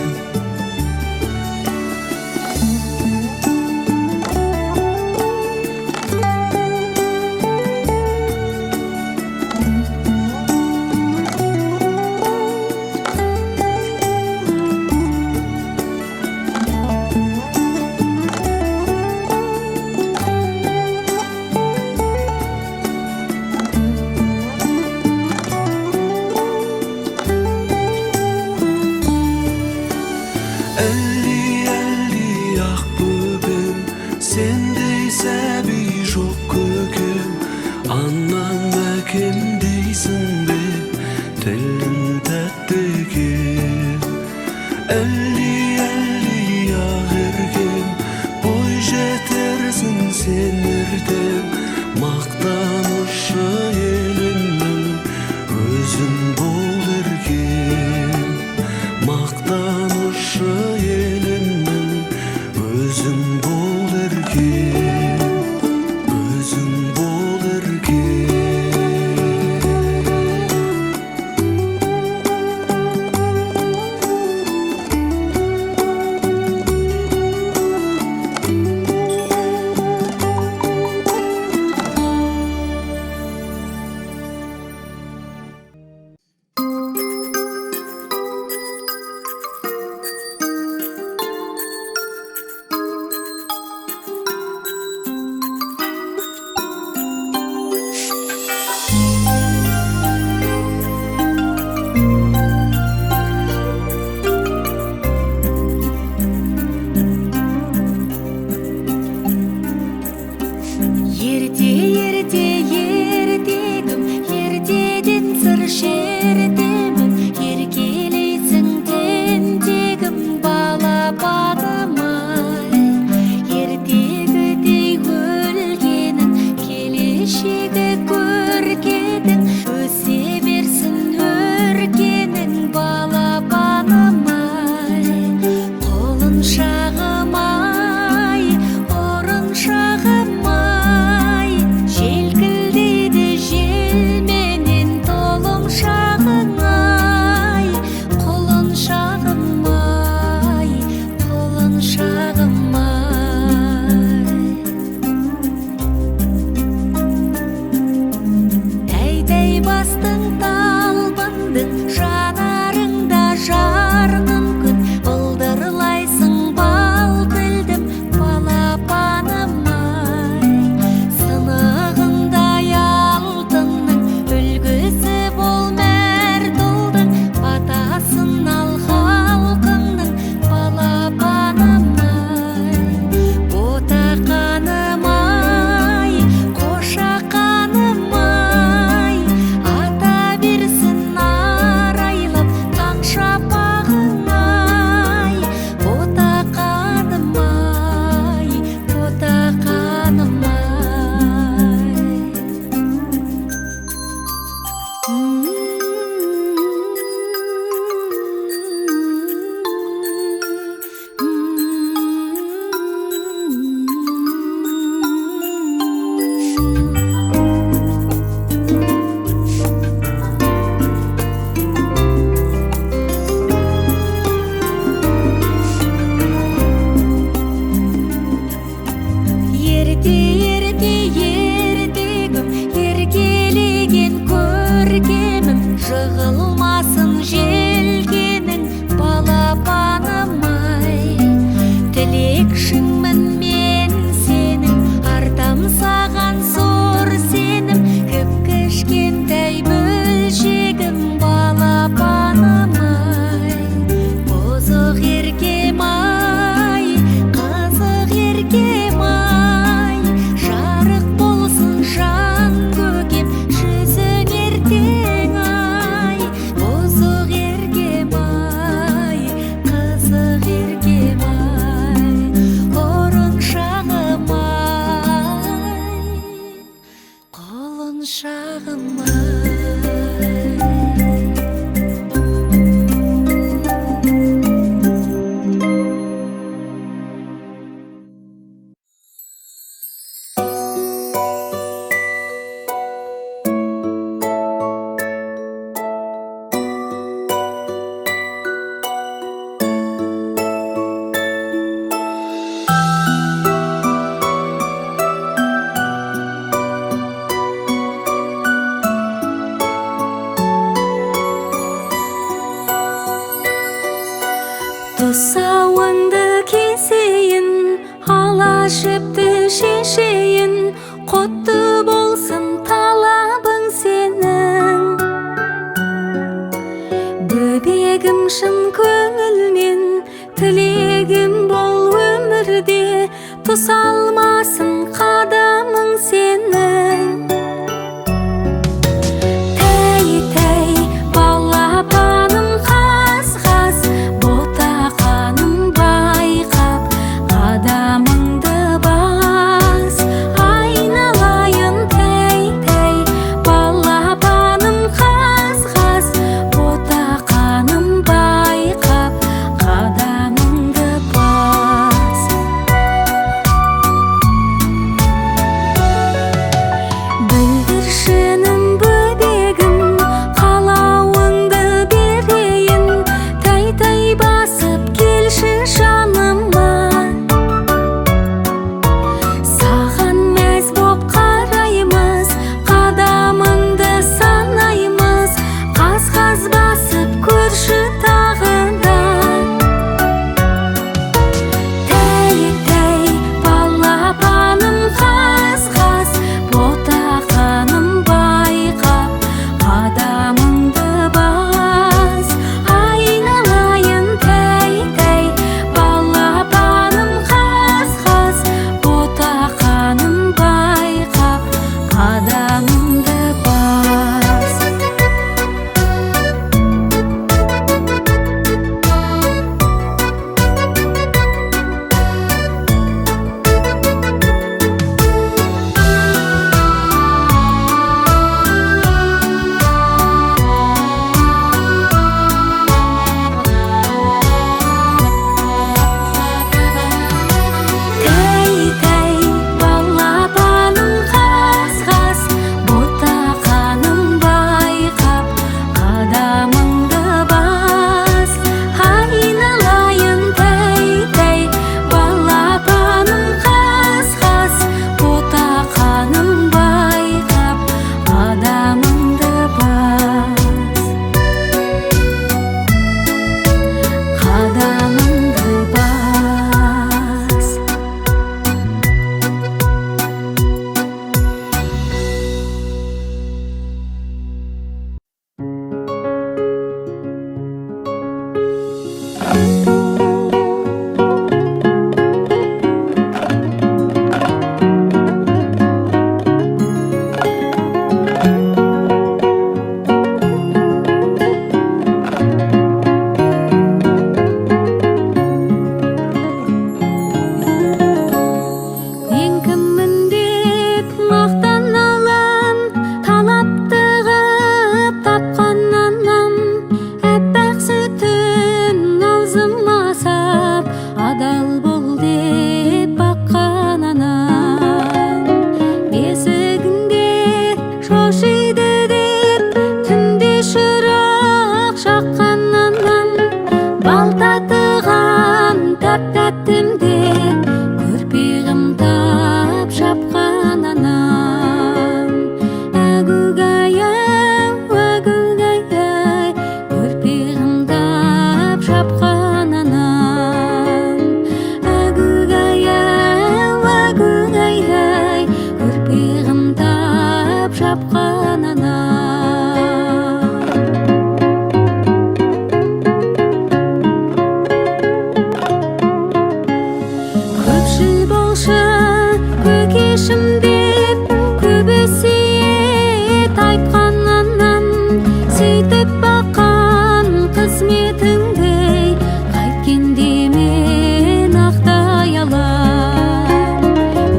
Әлди, әлди ақ бөбем, сендей сәби жоқ көкем. Анам әкем дейсің бе, тілің тәтті екен. Әлди, әлди ақ еркем, бой жетерсің сен ертең мақтанышы елімнің өзің бол еркем. Мақтанышы елімнің өзің бол еркем, өзің бол еркем. шағым-ай. Тұсауыңды кесейін, ала жіпті шешейін, құтты болсын талабың сенің. Бөбегім шын көңілмен, тілегім бол өмірде, тұсалмасын қадамың сенің. Тәй-тәй балапаным қаз-қаз, ботақаным байқап, қадамыңды бас. Айналайын тәй-тәй балапаным қаз-қаз, ботақаным байқап, қадамыңды бас. Бүлдіршінім бөбегім, қалауыңды берейін, тәй-тәй басып келші жаныма. Саған мәз боп қараймыз, қадамыңды санаймыз, қаз-қаз басып көрші тағы да. Тәй-тәй балапаным қаз-қаз, ботақаным байқап, қадамыңды бас. Айналайын тәй-тәй балапаным қаз-қаз, ботақаным байқап, қадамыңды бас. Тәй-тәй балапаным қаз-қаз, ботақаным байқап, қадамыңды бас. Айналайын тәй-тәй балапаным қаз-қаз, ботақаным байқап, қадамыңды бас. Қадамыңды бас. Мен кіммін деп мақтаналам, талапты ғып тапқан анам. Әппақ сүтін аузыма сап, адал бол деп баққан анам. Бесігінде шошиды деп, түнде шырақ жаққан анам. Бал татыған тәп-тәттімде, көрпе қымтап шапқан анам. Әгугай-ай, әгугай-ай, көрпе қымтап шапқан анам. Әгугай-ай, әгугай-ай, көрпе қымтап шапқан анам. Көпшіл болшы көкешім деп, көп өсиет айтқан анам. Сөйтіп баққан қызметіңді, қайткенде мен ақтай алам.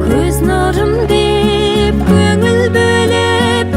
Көз нұрым деп көңіл бөліп,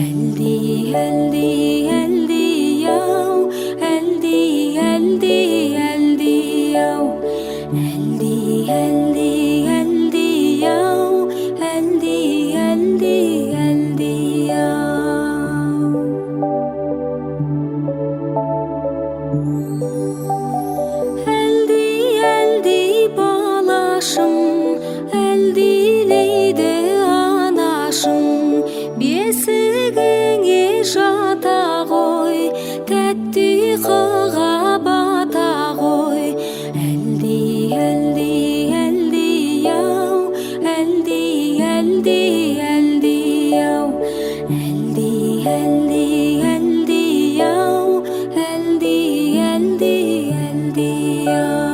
Әлди, әлди, әлди яу, әлди, әлди, әлди яу, әлди, әлди, әлди яу, әлди, әлди, әлди яу. Әлди, әлди балашым, әлдилейді анашым, бесігіңе жата ғой, тәтті қыға бата ғой. Әлди, әлди, әлди яу, әлди, әлди, әлди яу, әлди, әлди, әлди яу, әлди, әлди, әлди яу.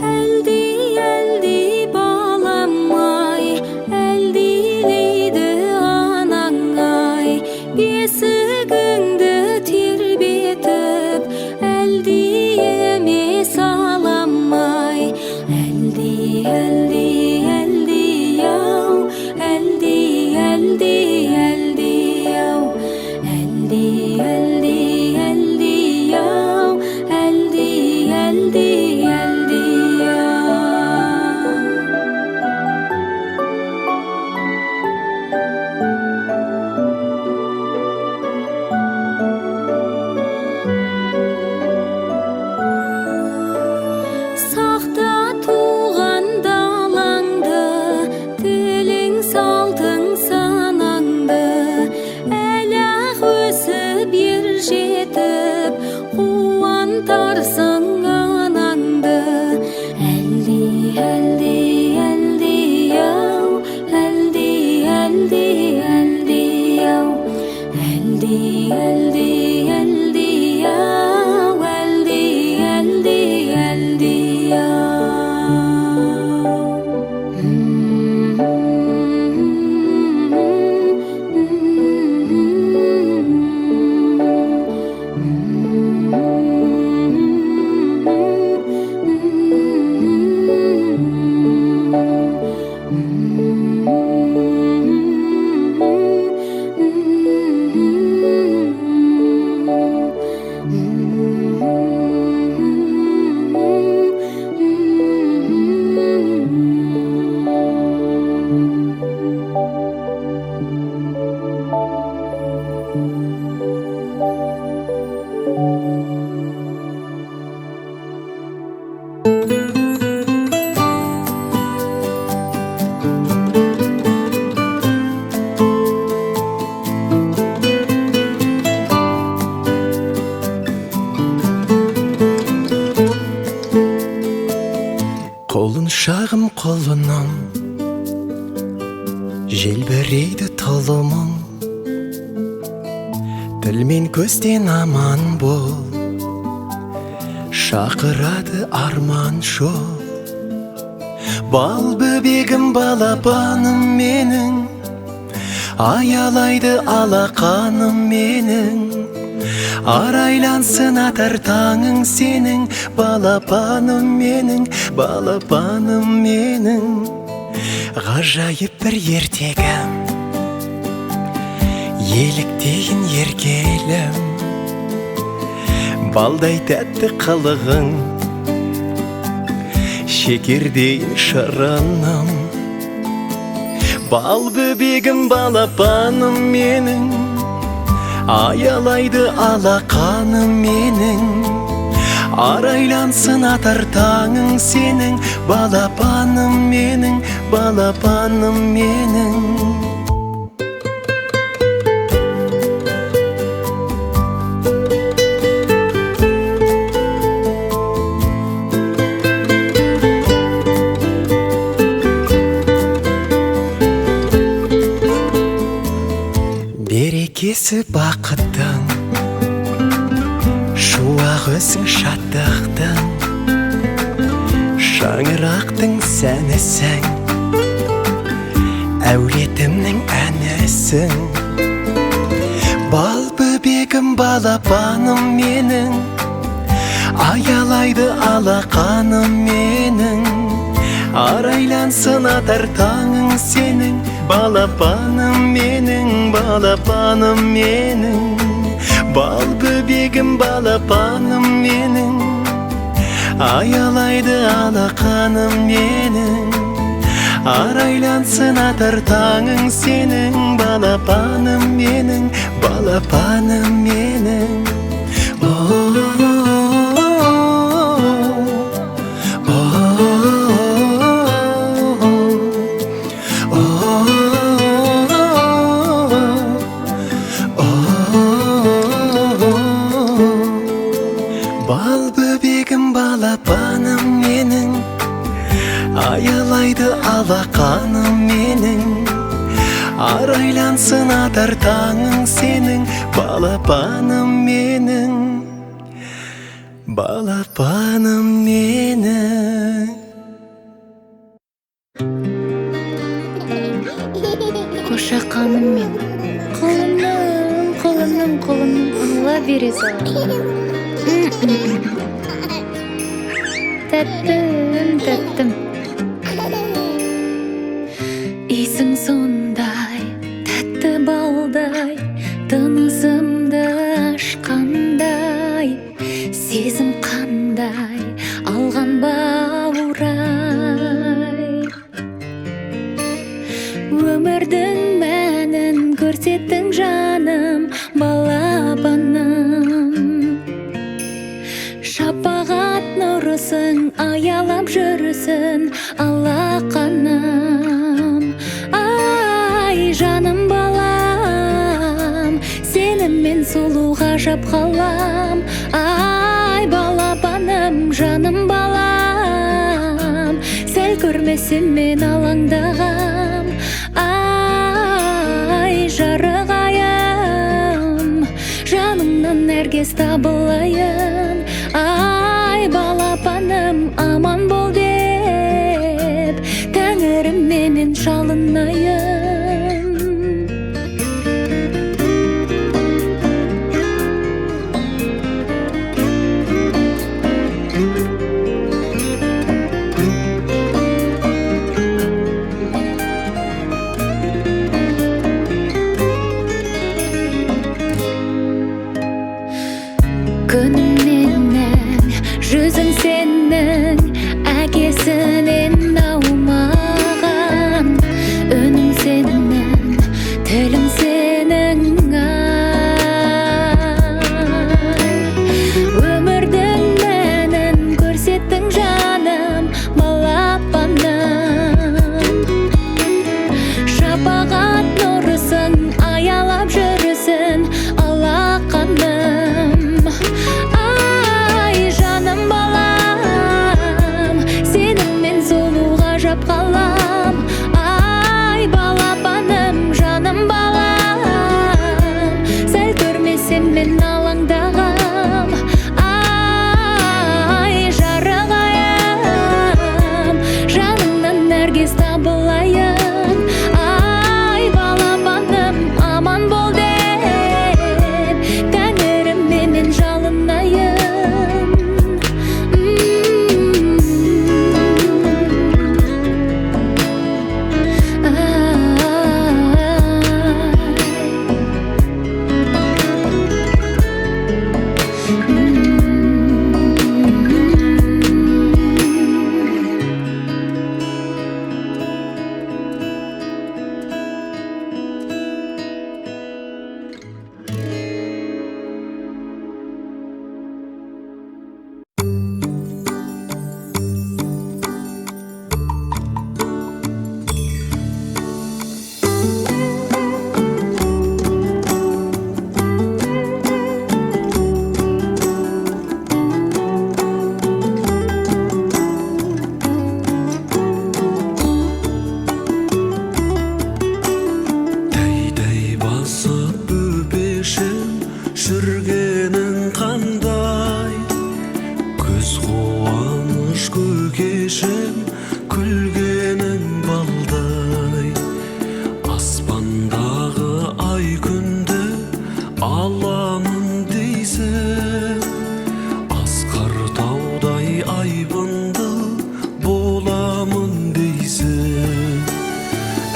Әлди, әлди балам-ай, әлдилейді анаң-ай, бесігіңді тербетіп, әлдиеме салам-ай. Әлди, әлди, әлди яу, әлди, әлди, әлди яу, әлди, әлди, әлди яу, әлди, әлди, әлди яу. Сақта туған далаңды, тілің салтың санаңды, әлі-ақ өсіп ер жетіп, қуантарсың анаңды. Әлди, әлди, әлди яу, әлди, әлди, әлди яу, әлди, әлди, әлди яу, әлди, әлди, әлди яу. Қолын шағым қолынан, желбірейді тұлымың, тіл мен көзден аман бол, шақырады арман жол. Бал бөбегім балапаным менің, аялайды алақаным менің, арайлансын атар таңың сенің, балапаным менің, балапаным менің. Ғажайып бір ертегім, еліктейін еркелім, балдай тәтті қылығың, шекердейін шырыным. Бал бөбегім балапаным менің, аялайды алақаным менің, арайлансын атар таңың сенің, балапаным менің, балапаным менің. Берекесі бақыттың, шуақ өсің шаттықтың, шаңырақтың сәнісің, әулетімнің әнісің. Бал бөбегім балапаным менің, аялайды алақаным менің, Арайлансын атар таңың сенің, балапаным менің, балапаным менің. Бал бөбегім балапаным менің, аялайды алақаным менің. Арайлансын атар таңың сенің, балапаным менің, балапаным менің. Бал бөбегім балапаным менің, аялайды алақаным менің. Арайлансын атар таңың сенің, балапаным менің, балапаным менің. Қошақаным мен қолымның алла бере сал. Тәттім исің сондай, тәтті балдай, тынысымды ашқандай, сезім қандай алған баурай. Өмірдің мәнін көрсеттің жаным, балапаным. Шапағат нұрысың, аялап жүрісің, алақаным. Ай, жаным балам, сеніммен сұлу ғажап қалам. Ай, балапаным, жаным балам, сәл көрмесем мен алаңдағам. Ай, жарық айым, жанымнан әркез табылайын. Ай, балапаным, аман бол деп, тәңірім менен шалынайын. Күнім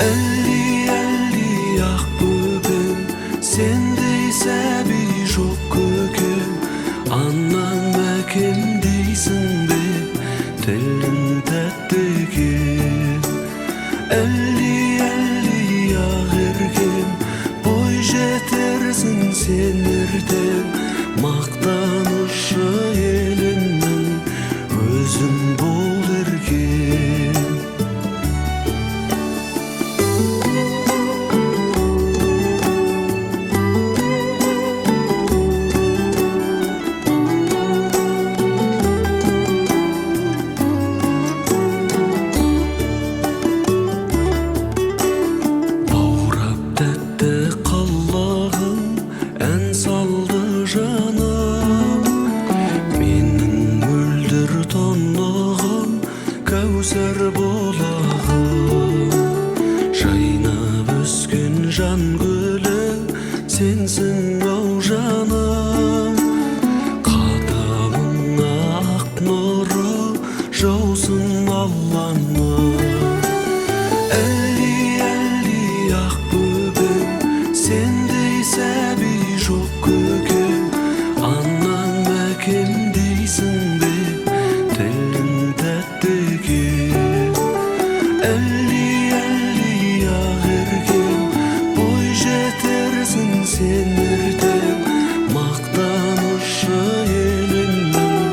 Әлди ақ бөбем, сендей сәби жоқ көкем. Аннан мәкем дейсің бе, тілің тәтті екен. Әлди ақ еркем, бой жетерсің сен ертең. Мақтанышы елімнің өзің бол еркем. Баурап тәтті қалағым, ән салды жаным. Менің мөлдір тонығым, кәусар болағым. Жайнап өскен жан гүлі, сенсің ау жаным. Қадамыңа ақ нұры жаусын Алланың. Әлди ақ бөбем, сендей сәби жоқ көкем. Аннан мәкем дейсің бе, тілің тәтті екен. Әлди ақ еркем, бой жетерсің сен ертең. Мақтанышы елімнің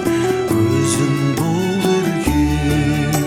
өзің бол еркем.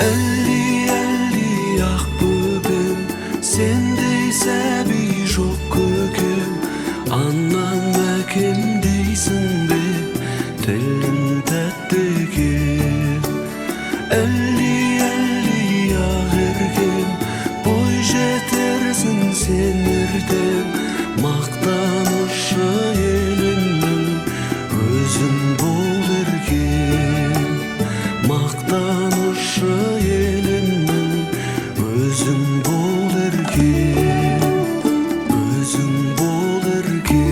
Әлди ақ бөбем, сендей сәби жоқ көкем. Аннан мәкем дейсің бе, тілің тәтті екен. Әлди ақ еркем, бой жетерсің сен ертең. Мақтанышы елімнің өзің бол еркем. Мақтанышы елімнің өзің бол еркем. Өзің бол еркем.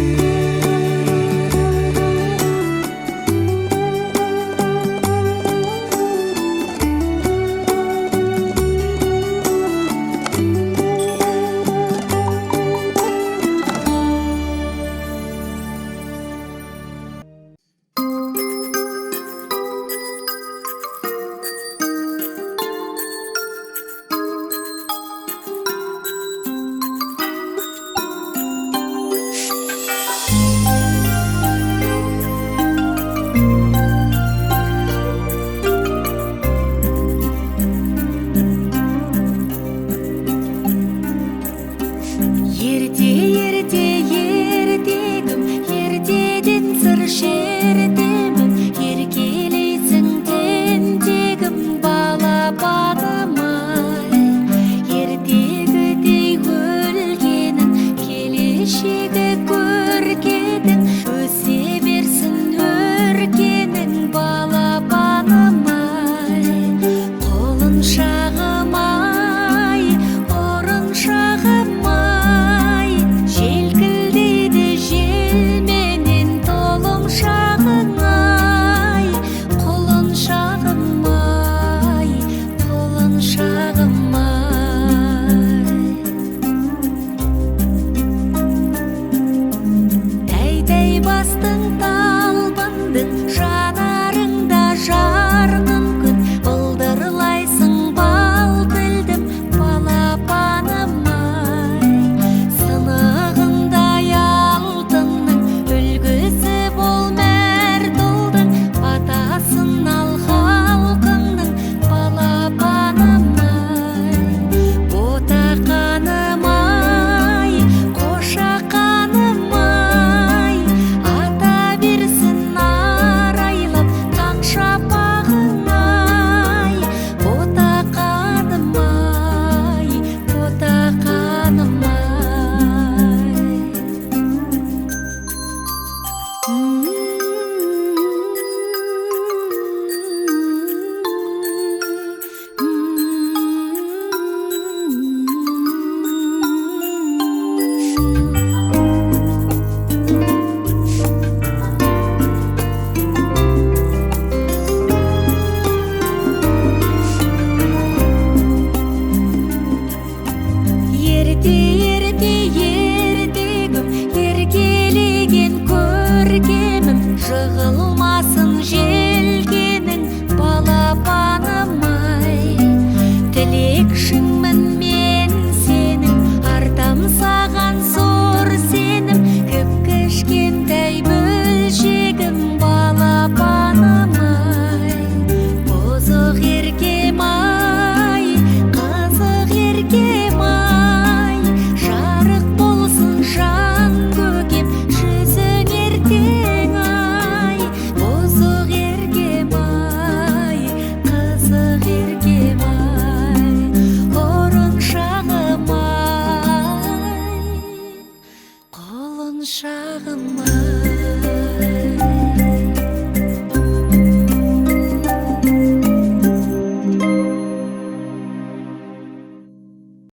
тілекшіңмін мен сенің, артам саған зор сенім, кіп-кішкентай бөлшегім балапаным-ай. Бұзық еркем-ай, қызық еркем-ай, жарық болсын жан көкем жүзің ертең-ай. Бұзық еркем-ай, қызық еркем-ай, ұрыншағым-ай, құлыншағым-ай.